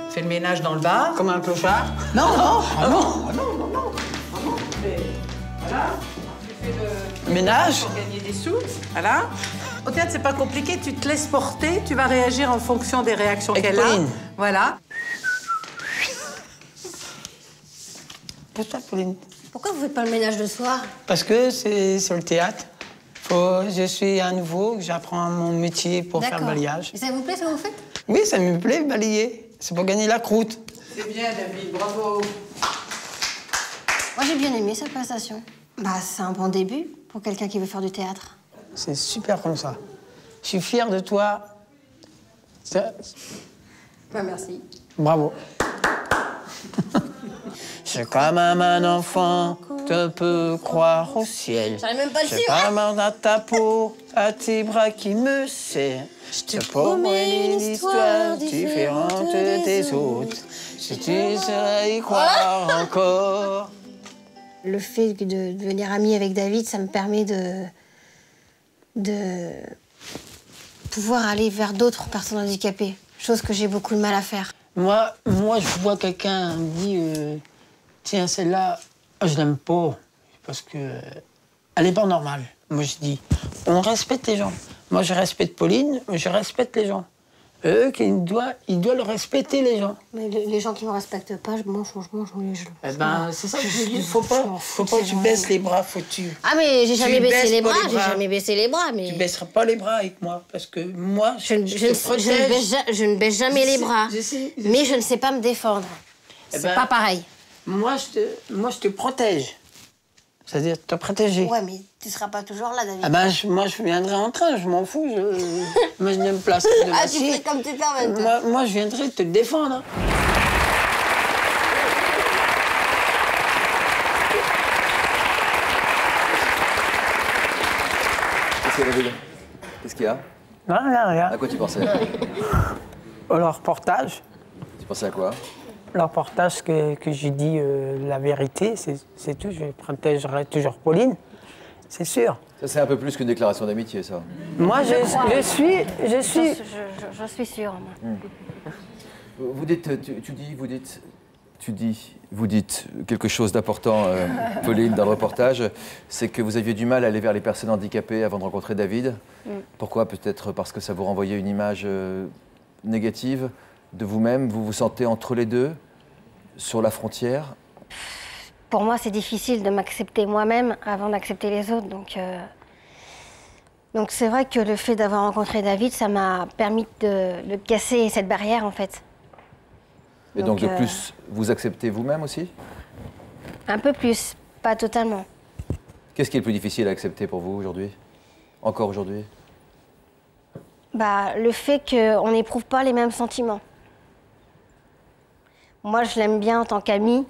fait le ménage dans le bar. Comme un clochard? Non, non, ah non. Voilà, tu fais le ménage pour gagner des sous. Voilà. Au théâtre, c'est pas compliqué, tu te laisses porter, tu vas réagir en fonction des réactions qu'elle a. Voilà. Pourquoi, Pauline? Pourquoi vous faites pas le ménage le soir? Parce que c'est sur le théâtre. Je suis à nouveau, j'apprends mon métier pour faire le balayage. Et ça vous plaît, ça vous faites? Oui, ça me plaît, balayer. C'est pour gagner la croûte. C'est bien, David, bravo. Moi, j'ai bien aimé cette prestation. C'est un bon début pour quelqu'un qui veut faire du théâtre. C'est super comme ça. Je suis fière de toi. Merci. Bravo. C'est comme un enfant, tu peux croire au ciel. J'arrive même pas à le J'ai suivre. pas mal dans ta peau, à tes bras qui me serrent. Je te promets une histoire différente des autres. Si tu saurais y croire encore. Le fait de devenir amie avec David, ça me permet de pouvoir aller vers d'autres personnes handicapées. Chose que j'ai beaucoup de mal à faire. Moi, je vois quelqu'un me dire tiens, celle-là, je l'aime pas parce que elle est pas normale. Moi, je dis, on respecte les gens. Moi, je respecte Pauline, je respecte les gens. Eux, ils doivent respecter les gens. Mais les gens qui me respectent pas, je m'en les genoux. Eh ben, c'est ça que je dis. Faut pas que tu baisses les bras, Ah, mais j'ai jamais baissé les bras, j'ai jamais baissé les bras. Mais... Tu baisseras pas les bras avec moi, parce que moi, je ne baisse jamais les bras. Mais je ne sais pas me défendre. C'est pas pareil. Moi, je te protège. C'est-à-dire te protéger. Ouais, mais tu seras pas toujours là, David. Ah ben, moi, je viendrai en train, je m'en fous. Moi, je me place de Ah, tu fais comme tu t'en moi, je viendrai te défendre. Qu'est-ce qu'il y a? Non, rien. À quoi tu pensais? Au reportage. Tu pensais à quoi? Le reportage que j'ai dit la vérité, c'est tout. Je protégerai toujours Pauline, c'est sûr. Ça, c'est un peu plus qu'une déclaration d'amitié, ça. Moi, je suis... Je suis sûre, moi. Vous dites quelque chose d'important, Pauline, dans le reportage, c'est que vous aviez du mal à aller vers les personnes handicapées avant de rencontrer David. Pourquoi? Peut-être parce que ça vous renvoyait une image négative de vous-même. Vous vous sentez entre les deux, sur la frontière? Pour moi, c'est difficile de m'accepter moi-même avant d'accepter les autres. Donc c'est vrai que le fait d'avoir rencontré David, ça m'a permis de casser cette barrière, en fait. Et donc de plus, vous acceptez vous-même aussi? Un peu plus, pas totalement. Qu'est-ce qui est le plus difficile à accepter pour vous aujourd'hui? Encore aujourd'hui? Le fait qu'on n'éprouve pas les mêmes sentiments. Moi, je l'aime bien en tant qu'ami,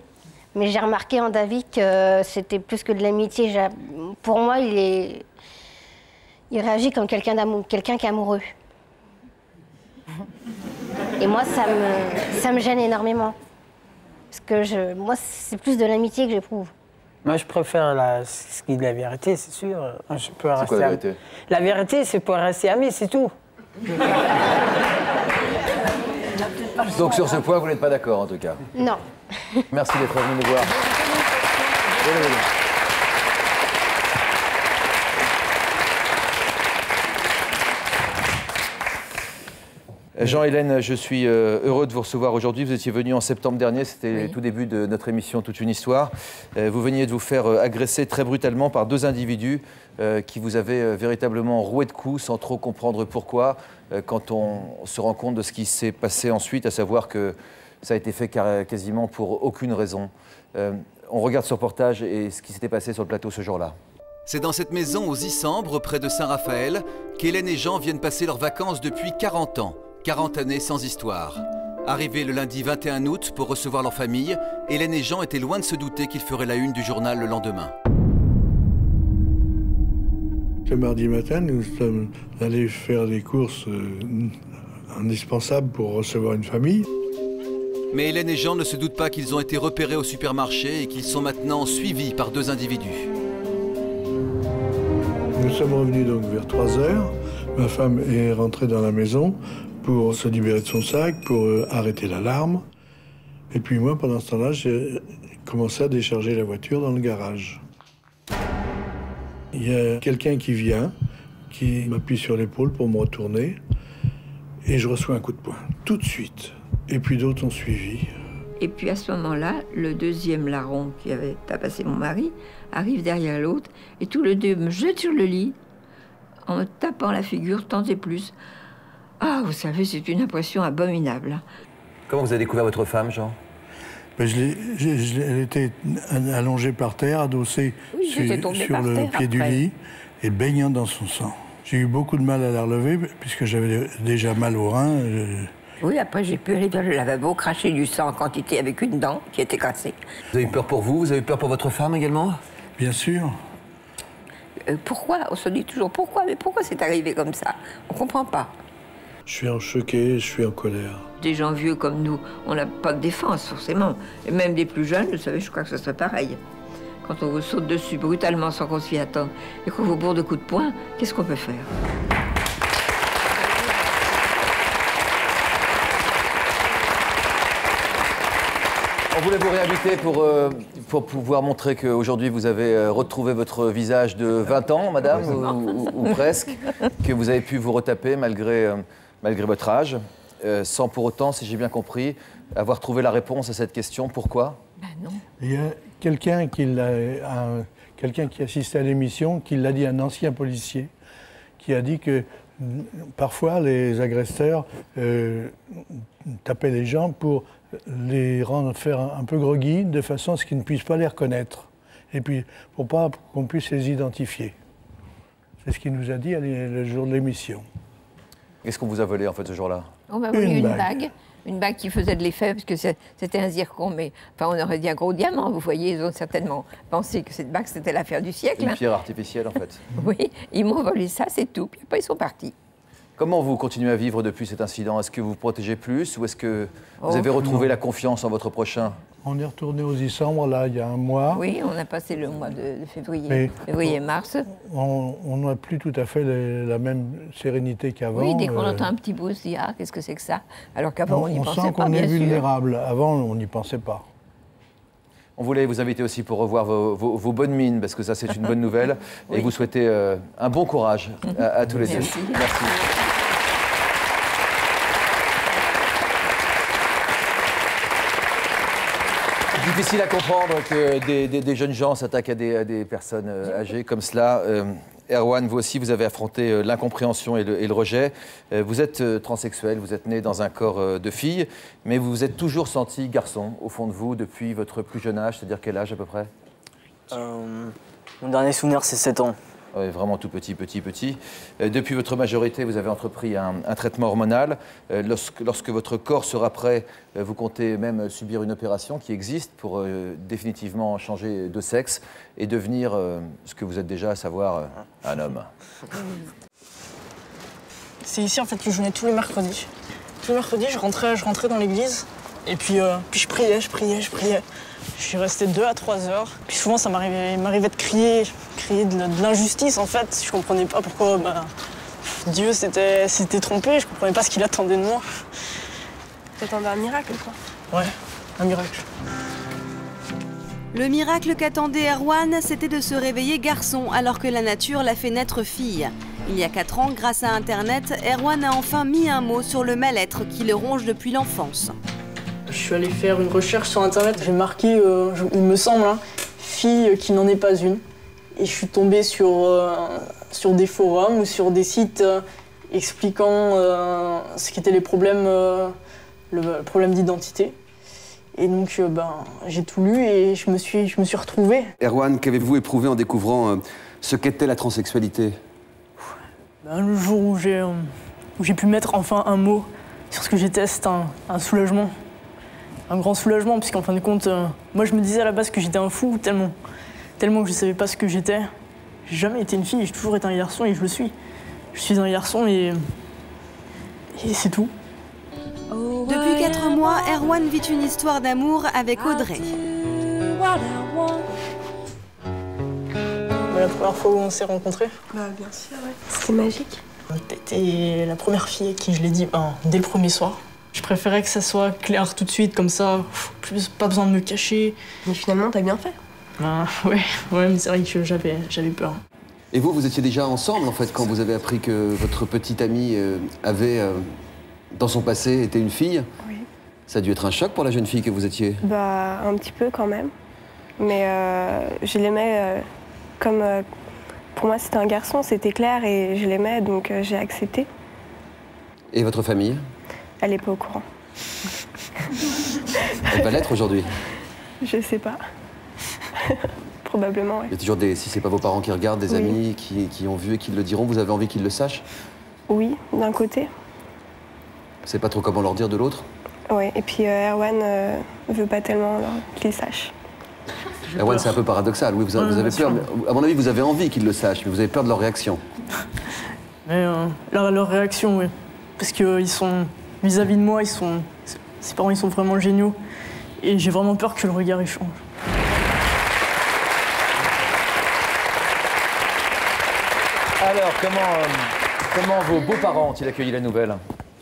mais j'ai remarqué en David que c'était plus que de l'amitié. Pour moi, il réagit comme quelqu'un qui est amoureux. Et moi, ça me gêne énormément. Parce que moi, c'est plus de l'amitié que j'éprouve. Moi, je préfère ce qui est de la vérité, c'est sûr. Je peux rester quoi la vérité? La vérité, c'est pour rester amis, c'est tout. Donc sur ce point, vous n'êtes pas d'accord, en tout cas? Non. Merci d'être venu nous voir. Jean-Hélène, je suis heureux de vous recevoir aujourd'hui. Vous étiez venu en septembre dernier, c'était le tout début de notre émission Toute une histoire. Vous veniez de vous faire agresser très brutalement par deux individus qui vous avaient véritablement roué de coups sans trop comprendre pourquoi. Quand on se rend compte de ce qui s'est passé ensuite, à savoir que ça a été fait quasiment pour aucune raison. On regarde ce reportage et ce qui s'était passé sur le plateau ce jour-là. C'est dans cette maison aux Isambres, près de Saint-Raphaël, qu'Hélène et Jean viennent passer leurs vacances depuis 40 ans. 40 années sans histoire. Arrivés le lundi 21 août pour recevoir leur famille, Hélène et Jean étaient loin de se douter qu'ils feraient la une du journal le lendemain. Ce mardi matin, nous sommes allés faire des courses indispensables pour recevoir une famille. Mais Hélène et Jean ne se doutent pas qu'ils ont été repérés au supermarché et qu'ils sont maintenant suivis par 2 individus. Nous sommes revenus donc vers 3 heures. Ma femme est rentrée dans la maison pour se libérer de son sac, pour arrêter l'alarme. Et puis moi, pendant ce temps-là, j'ai commencé à décharger la voiture dans le garage. Il y a quelqu'un qui vient, qui m'appuie sur l'épaule pour me retourner, et je reçois un coup de poing, tout de suite. Et puis d'autres ont suivi. Et puis à ce moment-là, le deuxième larron qui avait tabassé mon mari arrive derrière l'autre, et tous les deux me jettent sur le lit, en me tapant la figure tant et plus. Ah, vous savez, c'est une impression abominable. Comment vous avez découvert votre femme, Jean? Elle était allongée par terre, adossée sur le pied du lit et baignant dans son sang. J'ai eu beaucoup de mal à la relever puisque j'avais déjà mal au rein. Oui, après j'ai pu aller vers le lavabo, cracher du sang en quantité avec une dent qui était cassée. Vous avez eu peur pour vous? Vous avez eu peur pour votre femme également? Bien sûr. Pourquoi? On se dit toujours pourquoi, mais pourquoi c'est arrivé comme ça? On ne comprend pas. Je suis choqué, je suis en colère. Des gens vieux comme nous, on n'a pas de défense forcément. Et même des plus jeunes, vous savez, je crois que ce serait pareil. Quand on vous saute dessus brutalement sans qu'on s'y attende et qu'on vous bourre de coups de poing, qu'est-ce qu'on peut faire? On voulait vous réinviter pour pouvoir montrer qu'aujourd'hui vous avez retrouvé votre visage de 20 ans, madame, ou presque, que vous avez pu vous retaper malgré votre âge, sans pour autant, si j'ai bien compris, avoir trouvé la réponse à cette question. Pourquoi? Ben non. Il y a quelqu'un qui assistait à l'émission, qui l'a dit à un ancien policier, qui a dit que parfois les agresseurs tapaient les gens pour les rendre faire un peu groggy, de façon à ce qu'ils ne puissent pas les reconnaître. Et puis, pour pas qu'on puisse les identifier. C'est ce qu'il nous a dit le jour de l'émission. Qu'est-ce qu'on vous a volé, en fait, ce jour-là? On m'a volé une bague qui faisait de l'effet, parce que c'était un zircon, mais enfin, on aurait dit un gros diamant, vous voyez. Ils ont certainement pensé que cette bague, c'était l'affaire du siècle. Une pierre artificielle, en fait. Oui, ils m'ont volé ça, c'est tout. Puis après, ils sont partis. Comment vous continuez à vivre depuis cet incident? Est-ce que vous vous protégez plus ou est-ce que vous avez retrouvé la confiance en votre prochain? On est retourné aux Issambres, là, il y a un mois. Oui, on a passé le mois de février, février-mars. On n'a plus tout à fait la même sérénité qu'avant. Oui, dès qu'on entend un petit bout, on se dit « Ah, qu'est-ce que c'est que ça ?» Alors qu'avant, on n'y pensait pas, bien sûr. On sent qu'on est vulnérable. Avant, on n'y pensait pas. On voulait vous inviter aussi pour revoir vos bonnes mines, parce que ça, c'est une bonne nouvelle. Oui. Et vous souhaiter un bon courage à tous les deux. Merci. Difficile à comprendre que des jeunes gens s'attaquent à des personnes âgées comme cela. Erwan, vous aussi, vous avez affronté l'incompréhension et le rejet. Vous êtes transsexuel, vous êtes né dans un corps de fille, mais vous vous êtes toujours senti garçon, au fond de vous, depuis votre plus jeune âge, c'est-à-dire quel âge à peu près? Mon dernier souvenir, c'est 7 ans. Oui, vraiment tout petit. Depuis votre majorité, vous avez entrepris un traitement hormonal. Lorsque votre corps sera prêt, vous comptez même subir une opération qui existe pour définitivement changer de sexe et devenir ce que vous êtes déjà, à savoir un homme. C'est ici en fait que je venais tous les mercredis. Tous les mercredis, je rentrais dans l'église et puis je priais. Je suis resté 2 à 3 heures. Puis souvent, ça m'arrivait de crier de l'injustice, en fait. Je comprenais pas pourquoi Dieu s'était trompé. Je comprenais pas ce qu'il attendait de moi. T'attendais un miracle, quoi? Ouais, un miracle. Le miracle qu'attendait Erwan, c'était de se réveiller garçon, alors que la nature l'a fait naître fille. Il y a 4 ans, grâce à Internet, Erwan a enfin mis un mot sur le mal-être qui le ronge depuis l'enfance. Je suis allé faire une recherche sur Internet. J'ai marqué, il me semble, fille qui n'en est pas une. Et je suis tombé sur des forums ou sur des sites expliquant ce qu'étaient les problèmes, le problème d'identité. Et donc, j'ai tout lu et je me suis retrouvée. Erwan, qu'avez-vous éprouvé en découvrant ce qu'était la transsexualité? Le jour où j'ai pu mettre enfin un mot sur ce que j'étais, c'était un soulagement. Un grand soulagement, puisqu'en fin de compte, moi je me disais à la base que j'étais un fou, tellement que je ne savais pas ce que j'étais. J'ai jamais été une fille, j'ai toujours été un garçon et je le suis. Je suis un garçon et c'est tout. Depuis 4 mois, Erwan vit une histoire d'amour avec Audrey. La première fois où on s'est rencontrés. Bah bien sûr, ouais. C'était magique. T'étais la première fille à qui je l'ai dit dès le premier soir. Je préférais que ça soit clair tout de suite, comme ça, pas besoin de me cacher. Mais finalement, t'as bien fait. Ouais, mais c'est vrai que j'avais peur. Et vous étiez déjà ensemble, en fait, quand vous avez appris que votre petite amie avait, dans son passé, été une fille? Oui. Ça a dû être un choc pour la jeune fille que vous étiez? Bah, un petit peu quand même. Mais je l'aimais comme... pour moi, c'était un garçon, c'était clair, et je l'aimais, donc j'ai accepté. Et votre famille? Elle n'est pas au courant. Elle va l'être aujourd'hui? Je sais pas. Probablement, oui. Il y a toujours si c'est pas vos parents qui regardent, des amis qui ont vu et qui le diront, vous avez envie qu'ils le sachent? Oui, d'un côté. C'est pas trop comment leur dire de l'autre? Oui, et puis Erwan veut pas tellement qu'il sache. Erwan, c'est un peu paradoxal. Oui, vous avez peur. À mon avis, vous avez envie qu'ils le sachent, mais vous avez peur de leur réaction. Mais leur réaction, oui. Parce qu'ils sont... Vis-à-vis de moi, ses parents, ils sont vraiment géniaux. Et j'ai vraiment peur que le regard, il change. Alors, comment vos beaux-parents ont-ils accueilli la nouvelle?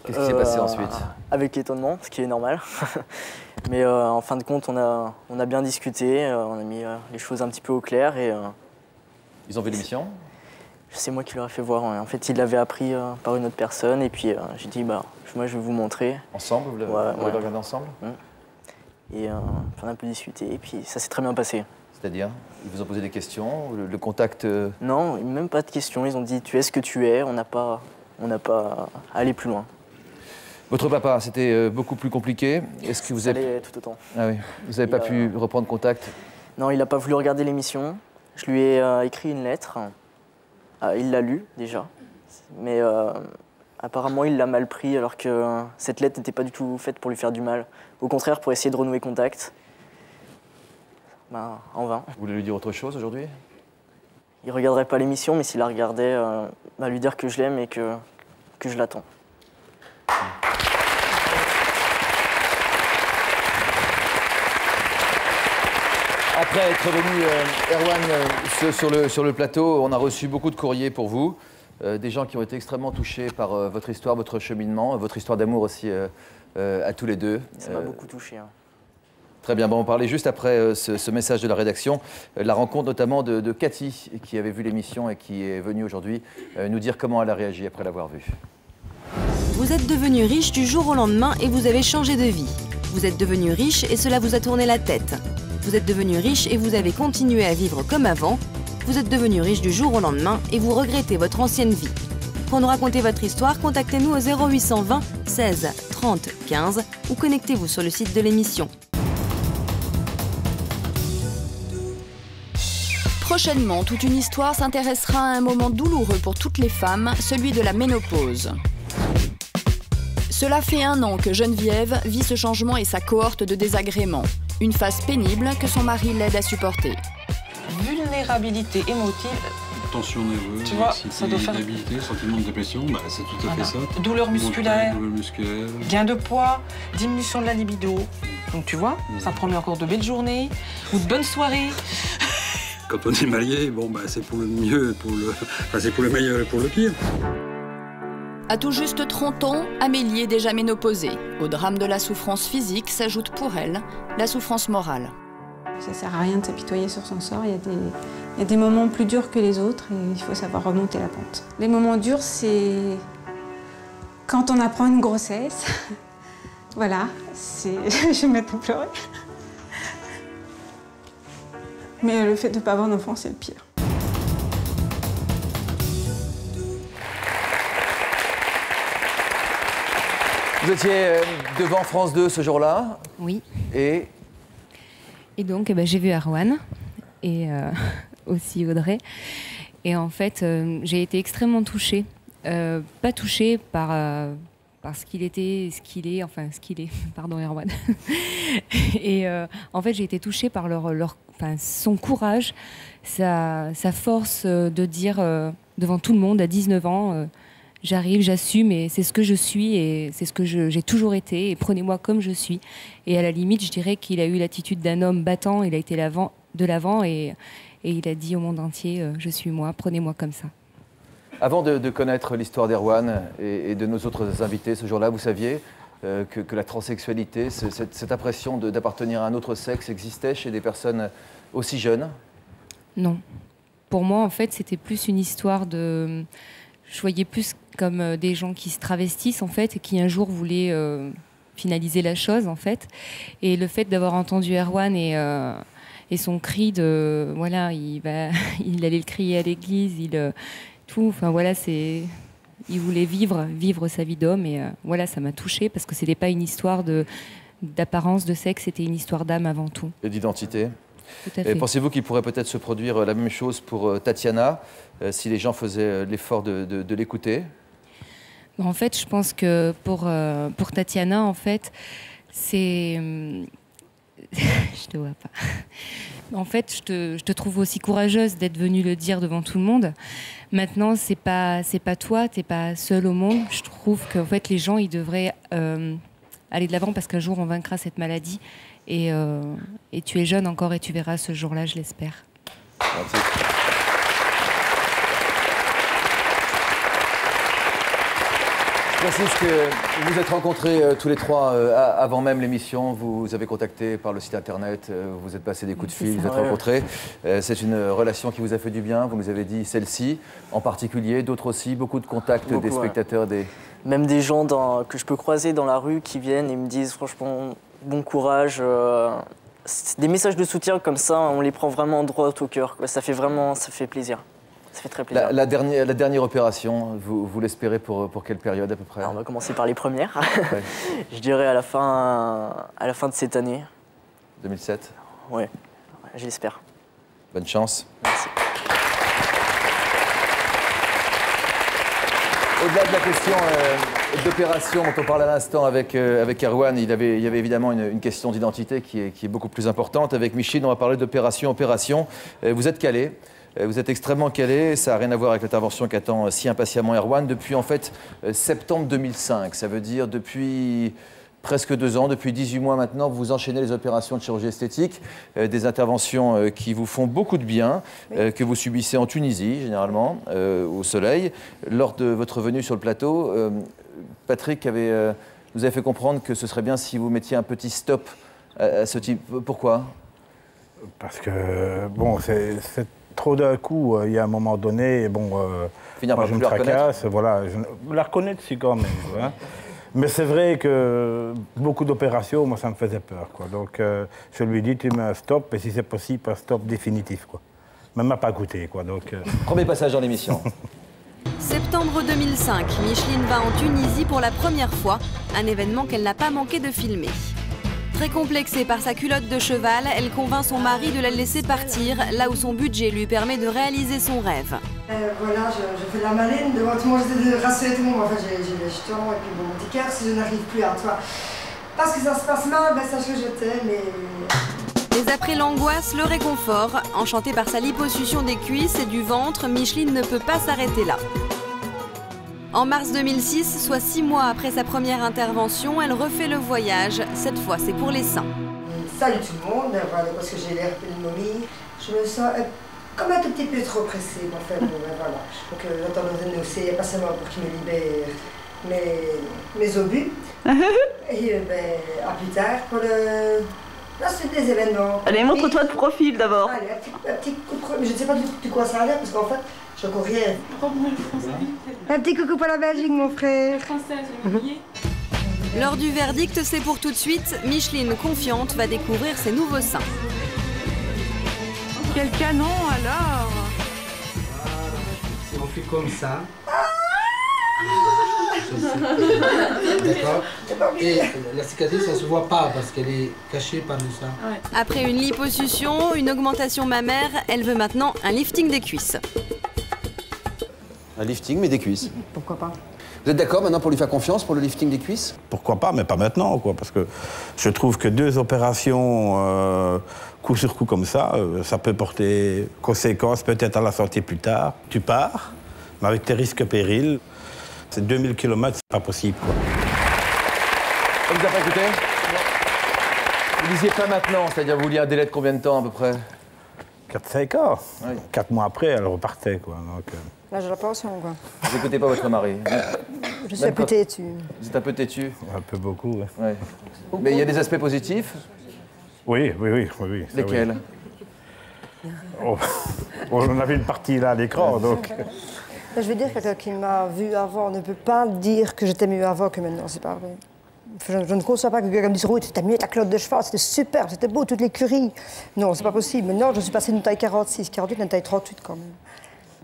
Qu'est-ce qui s'est passé ensuite? Avec étonnement, ce qui est normal. Mais en fin de compte, on a bien discuté, on a mis les choses un petit peu au clair. Et, ils ont vu l'émission? C'est moi qui leur ai fait voir. En fait, ils l'avaient appris par une autre personne. Et puis j'ai dit, moi je vais vous montrer. Ensemble? Vous l'avez regardé ensemble? Et on a un peu discuté. Et puis ça s'est très bien passé. C'est-à-dire? Ils vous ont posé des questions? Le contact? Non, même pas de questions. Ils ont dit, tu es ce que tu es. On n'a pas à aller plus loin. Votre papa, c'était beaucoup plus compliqué. Est-ce que vous avez... Ça allait tout autant. Ah oui. Vous n'avez pas pu reprendre contact? Non, il n'a pas voulu regarder l'émission. Je lui ai écrit une lettre. Il l'a lue déjà. Mais apparemment, il l'a mal pris alors que cette lettre n'était pas du tout faite pour lui faire du mal. Au contraire, pour essayer de renouer contact. En vain. Vous voulez lui dire autre chose aujourd'hui? Il ne regarderait pas l'émission, mais s'il la regardait, lui dire que je l'aime et que je l'attends. Après être venu, Erwan, sur le plateau, on a reçu beaucoup de courriers pour vous. Des gens qui ont été extrêmement touchés par votre histoire, votre cheminement, votre histoire d'amour aussi à tous les deux. Ça m'a beaucoup touché. Très bien, on parlait juste après ce message de la rédaction, la rencontre notamment de Cathy, qui avait vu l'émission et qui est venue aujourd'hui nous dire comment elle a réagi après l'avoir vue. Vous êtes devenu riche du jour au lendemain et vous avez changé de vie. Vous êtes devenu riche et cela vous a tourné la tête. Vous êtes devenu riche et vous avez continué à vivre comme avant. Vous êtes devenu riche du jour au lendemain et vous regrettez votre ancienne vie. Pour nous raconter votre histoire, contactez-nous au 0820 16 30 15 ou connectez-vous sur le site de l'émission. Prochainement, toute une histoire s'intéressera à un moment douloureux pour toutes les femmes, celui de la ménopause. Cela fait 1 an que Geneviève vit ce changement et sa cohorte de désagréments. Une phase pénible que son mari l'aide à supporter. Vulnérabilité émotive. Tension nerveuse, tu vois, ça doit faire... irritabilité, sentiment de dépression, c'est tout à fait ça. Douleur musculaire, musculaire, gain de poids, diminution de la libido. Donc tu vois, ça promet encore de belles journées ou de bonnes soirées. Quand on est marié, c'est pour le mieux, c'est pour le meilleur et pour le pire. À tout juste 30 ans, Amélie est déjà ménopausée. Au drame de la souffrance physique s'ajoute pour elle la souffrance morale. Ça ne sert à rien de s'apitoyer sur son sort. Il y a des moments plus durs que les autres et il faut savoir remonter la pente. Les moments durs, c'est quand on apprend une grossesse. Voilà, je vais me mettre à pleurer. Mais le fait de ne pas avoir d'enfant, c'est le pire. Vous étiez devant France 2 ce jour-là? Oui. Et donc, j'ai vu Erwan et aussi Audrey. Et en fait, j'ai été extrêmement touchée. Pas touchée par parce qu'il était ce qu'il est, pardon Erwan. Et en fait, j'ai été touchée par son courage, sa force de dire devant tout le monde à 19 ans, j'arrive, j'assume et c'est ce que je suis et c'est ce que j'ai toujours été et prenez-moi comme je suis. Et à la limite, je dirais qu'il a eu l'attitude d'un homme battant, il a été de l'avant et il a dit au monde entier, je suis moi, prenez-moi comme ça. Avant de connaître l'histoire d'Erwan et de nos autres invités ce jour-là, vous saviez que la transsexualité, cette impression d'appartenir à un autre sexe existait chez des personnes aussi jeunes? Non. Pour moi, en fait, c'était plus une histoire de... Je voyais plus comme des gens qui se travestissent, en fait, et qui un jour voulaient finaliser la chose, en fait. Et le fait d'avoir entendu Erwan et son cri de... Voilà, il allait le crier à l'église, tout, enfin voilà, il voulait vivre sa vie d'homme et voilà, ça m'a touchée parce que c'était pas une histoire d'apparence, de sexe, c'était une histoire d'âme avant tout. Et d'identité. Tout à fait. Pensez-vous qu'il pourrait peut-être se produire la même chose pour Tatiana si les gens faisaient l'effort de l'écouter? En fait, je pense que pour Tatiana, en fait, c'est... Je te vois pas. En fait, je te trouve aussi courageuse d'être venue le dire devant tout le monde. Maintenant, c'est pas toi, t'es pas seule au monde. Je trouve qu'en fait, les gens, ils devraient aller de l'avant parce qu'un jour, on vaincra cette maladie. Et tu es jeune encore et tu verras ce jour-là, je l'espère. Merci. Je précise que vous vous êtes rencontrés tous les trois avant même l'émission. Vous avez contacté par le site internet, vous êtes passé des coups de fil, vous êtes rencontrés. C'est une relation qui vous a fait du bien, vous nous avez dit celle-ci en particulier, d'autres aussi, beaucoup de contacts des spectateurs. Même des gens que je peux croiser dans la rue qui viennent et me disent franchement bon courage. Des messages de soutien comme ça, on les prend vraiment droit au cœur. Ça fait plaisir. Ça fait très plaisir. La dernière opération, vous l'espérez pour quelle période à peu près? Alors, on va commencer par les premières. Ouais. Je dirais à la fin de cette année. 2007? Oui, j'espère. Bonne chance. Merci. Au-delà de la question d'opération dont on parle à l'instant avec Erwan, il y avait évidemment une question d'identité qui est beaucoup plus importante. Avec Micheline, on va parler d'opération. Vous êtes calé. Vous êtes extrêmement calé, ça n'a rien à voir avec l'intervention qu'attend si impatiemment Erwan, depuis en fait septembre 2005. Ça veut dire depuis presque 2 ans, depuis 18 mois maintenant, vous enchaînez les opérations de chirurgie esthétique, des interventions qui vous font beaucoup de bien, que vous subissez en Tunisie généralement, au soleil. Lors de votre venue sur le plateau, Patrick vous avait fait comprendre que ce serait bien si vous mettiez un petit stop à ce type. Pourquoi? Parce que, bon, c'est trop d'un coup, il y a un moment donné, bon, moi, je me tracasse, voilà, je la reconnaître si quand même, hein. Mais c'est vrai que beaucoup d'opérations, moi, ça me faisait peur, quoi. Donc, je lui ai dit, tu mets un stop, et si c'est possible, un stop définitif, quoi. Même à pas goûter, quoi. Donc, Premier passage dans l'émission. Septembre 2005, Micheline va en Tunisie pour la première fois, un événement qu'elle n'a pas manqué de filmer. Très complexée par sa culotte de cheval, elle convainc son mari de la laisser partir, là où son budget lui permet de réaliser son rêve. Voilà, je fais la maline devant tout le monde, j'essaie de rassurer tout le monde. Enfin, j'ai les jetons et puis bon, mon petit cœur, si je n'arrive plus à toi. Parce que ça se passe mal, ben sache que je t'aime et... Mais après l'angoisse, le réconfort. Enchantée par sa liposuction des cuisses et du ventre, Micheline ne peut pas s'arrêter là. En mars 2006, soit 6 mois après sa première intervention, elle refait le voyage. Cette fois, c'est pour les seins. Salut tout le monde, voilà, parce que j'ai l'air de momie. Je me sens comme un tout petit peu trop pressée. En fait, bon, voilà. Donc j'entends dans une nausée, pas seulement pour qu'il me libère mes obus. Et à plus tard pour le... Là, c'est des événements. Allez, montre-toi de profil d'abord. Allez, un petit coup de profil. Je ne sais pas du quoi ça a l'air, parce qu'en fait, je courais. Un petit coucou pour la Belgique, mon frère. Française, j'ai oublié. Lors du verdict, c'est pour tout de suite. Micheline, confiante, va découvrir ses nouveaux seins. Quel canon alors! On fait comme ça. D'accord. Et la cicatrice, ça ne se voit pas parce qu'elle est cachée par le sein. Après une liposuction, une augmentation mammaire, elle veut maintenant un lifting des cuisses. Un lifting, mais des cuisses. Pourquoi pas? Vous êtes d'accord maintenant pour lui faire confiance pour le lifting des cuisses? Pourquoi pas, mais pas maintenant, quoi, parce que je trouve que 2 opérations coup sur coup comme ça, ça peut porter conséquence peut-être à la santé plus tard. Tu pars, mais avec tes risques périls, c'est 2000 km, c'est pas possible, quoi. On vous a pas écouté? Vous disiez pas maintenant, c'est-à-dire vous vouliez un délai de combien de temps à peu près? 4-5 ans. Oui. 4 mois après, elle repartait, quoi. Donc, L'âge de la pension, quoi. Vous n'écoutez pas votre mari? Je suis un peu têtu. Vous êtes un peu têtu? Un peu beaucoup, oui. Ouais. Mais il y a des aspects positifs? Oui. Lesquels? Oui. Oh, on avait une partie là à l'écran, donc... Je veux dire, quelqu'un qui m'a vu avant ne peut pas dire que j'étais mieux avant que maintenant, c'est pas vrai. Je ne conçois pas que quelqu'un me dise « Oui, c'était mieux avec la clotte de cheval, c'était super, c'était beau, toute l'écurie. » Non, c'est pas possible. Maintenant, je suis passée d'une taille 46, 48 à une taille 38 quand même.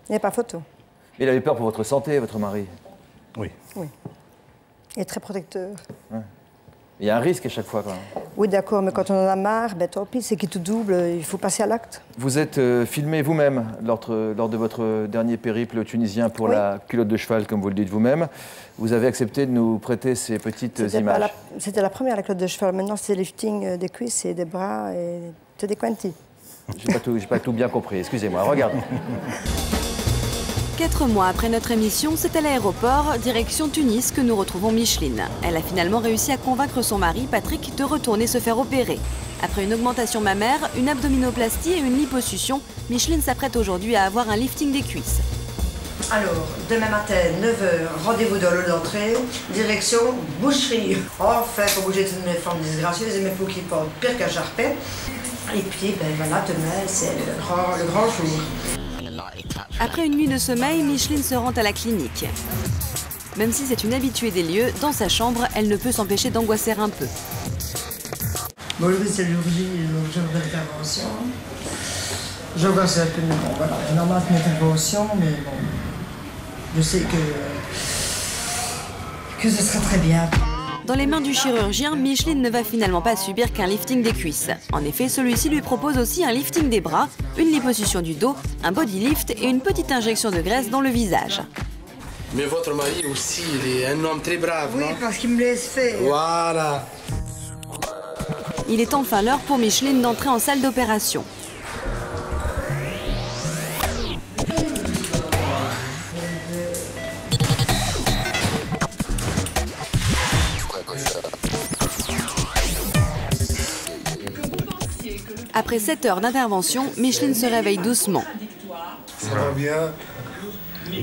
Il n'y a pas photo. Il avait peur pour votre santé, votre mari? Oui. Oui. Il est très protecteur. Ouais. Il y a un risque à chaque fois, quand même. Oui, d'accord, mais quand on en a marre, ben tant pis, c'est qui tout double, il faut passer à l'acte. Vous êtes filmé vous-même lors de votre dernier périple tunisien pour la culotte de cheval, comme vous le dites vous-même. Vous avez accepté de nous prêter ces petites images. C'était la première, la culotte de cheval. Maintenant, c'est le lifting des cuisses et des bras et des quanti. J'ai pas tout bien compris, excusez-moi, regardez. 4 mois après notre émission, c'est à l'aéroport, direction Tunis, que nous retrouvons Micheline. Elle a finalement réussi à convaincre son mari, Patrick, de retourner se faire opérer. Après une augmentation mammaire, une abdominoplastie et une liposuction, Micheline s'apprête aujourd'hui à avoir un lifting des cuisses. Alors, demain matin, 9h, rendez-vous dans le d'entrée, direction boucherie. Enfin, faut bouger toutes mes formes disgracieuses et mes peaux qui portent pire qu'un charpet. Et puis, ben voilà, demain, c'est le grand jour. Après une nuit de sommeil, Micheline se rend à la clinique. Même si c'est une habituée des lieux, dans sa chambre, elle ne peut s'empêcher d'angoisser un peu. Bon, c'est aujourd'hui le jour d'intervention. J'angoisse un peu, mais bon, voilà. J'ai normalement une intervention, mais bon, je sais que ce sera très bien. Dans les mains du chirurgien, Micheline ne va finalement pas subir qu'un lifting des cuisses. En effet, celui-ci lui propose aussi un lifting des bras, une liposuction du dos, un body lift et une petite injection de graisse dans le visage. Mais votre mari aussi, il est un homme très brave, non? Oui, parce qu'il me laisse faire. Voilà. Il est enfin l'heure pour Micheline d'entrer en salle d'opération. Après 7 heures d'intervention, Micheline se réveille doucement. Ça va bien?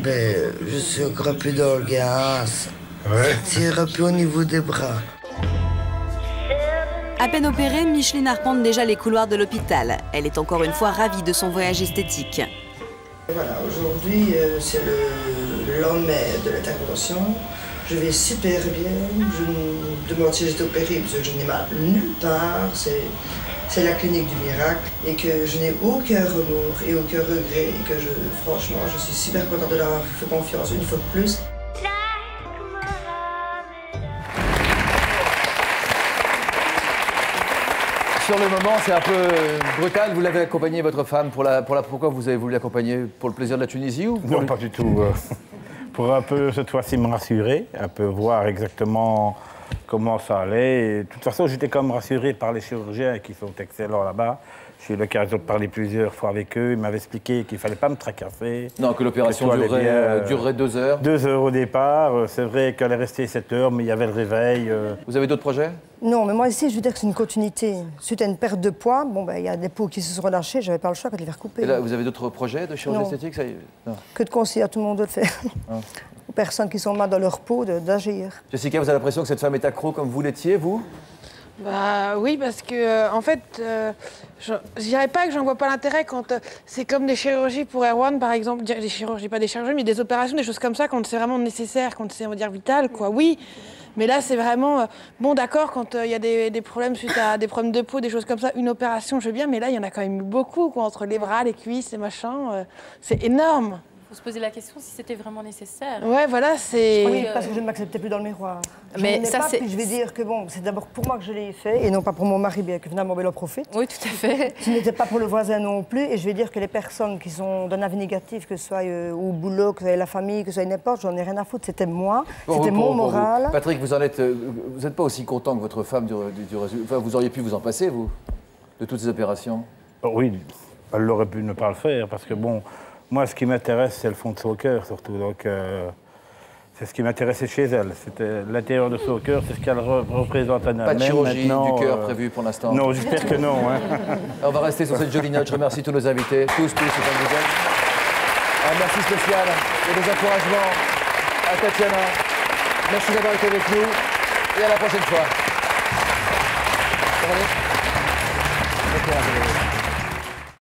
Ben, je suis encore un peu dans le gaz. Ouais. C'est un peu au niveau des bras. À peine opérée, Micheline arpente déjà les couloirs de l'hôpital. Elle est encore une fois ravie de son voyage esthétique. Voilà, aujourd'hui, c'est le lendemain de l'intervention. Je vais super bien. Je me demande si j'étais opérée, parce que je n'ai mal nulle part. C'est la clinique du miracle. Et que je n'ai aucun remords et aucun regret. Et que franchement, je suis super contente de leur avoir fait confiance une fois de plus. Sur le moment, c'est un peu brutal. Vous l'avez accompagné, votre femme, pourquoi vous avez voulu l'accompagner? Pour le plaisir de la Tunisie ou Non, pas du tout. Pour un peu, cette fois-ci, me rassurer, un peu voir exactement comment ça allait. Et, de toute façon, j'étais quand même rassuré par les chirurgiens qui sont excellents là-bas. J'ai eu l'occasion de parler plusieurs fois avec eux. Ils m'avaient expliqué qu'il ne fallait pas me tracasser. Non, que l'opération durerait 2 heures. 2 heures au départ. C'est vrai qu'elle est restée 7 heures, mais il y avait le réveil. Vous avez d'autres projets? Non, mais moi ici, je veux dire que c'est une continuité. Suite à une perte de poids, bon, ben, y a des peaux qui se sont relâchées, j'avais pas le choix de les faire couper. Et là, vous avez d'autres projets de chirurgie esthétique? Ça y est. Non. Que de conseiller à tout le monde de le faire. Ah. Aux personnes qui sont mal dans leur peau, d'agir. Jessica, vous avez l'impression que cette femme est accro comme vous l'étiez, vous? Bah oui, parce que en fait, je dirais pas que j'en vois pas l'intérêt quand c'est comme des chirurgies pour Erwan, par exemple, des chirurgies, pas des chirurgies, mais des opérations, des choses comme ça, quand c'est vraiment nécessaire, quand c'est, on va dire, vital, quoi, oui. Mais là, c'est vraiment, bon, d'accord, quand il y a des problèmes suite à des problèmes de peau, des choses comme ça, une opération, je veux bien, mais là, il y en a quand même eu beaucoup, quoi, entre les bras, les cuisses, les machins, c'est énorme. faut se poser la question si c'était vraiment nécessaire. Ouais, voilà, c'est... Oui, parce que je ne m'acceptais plus dans le miroir. Mais ça, c'est... Je vais dire que bon, c'est d'abord pour moi que je l'ai fait, et non pas pour mon mari, bien que finalement, il en profite. Oui, tout à fait. Ce n'était pas pour le voisin non plus, et je vais dire que les personnes qui sont d'un avis négatif, que ce soit au boulot, que ce soit la famille, que ce soit n'importe, j'en ai rien à foutre, c'était moi, c'était mon moral. Patrick, vous n'êtes pas aussi content que votre femme du résultat. Enfin, vous auriez pu vous en passer, vous, de toutes ces opérations? Oui, elle aurait pu ne pas le faire, parce que bon... Moi, ce qui m'intéresse, c'est le fond de son cœur, surtout. Donc, c'est ce qui m'intéressait chez elle. C'était l'intérieur de son cœur, c'est ce qu'elle représente à Pas de chirurgie du cœur prévue pour l'instant? Non, j'espère que non. Hein. On va rester sur cette jolie note. Je remercie tous nos invités, tous, c'est un modèle. Un merci spécial et des encouragements à Tatiana. Merci d'avoir été avec nous et à la prochaine fois. Ça va aller ?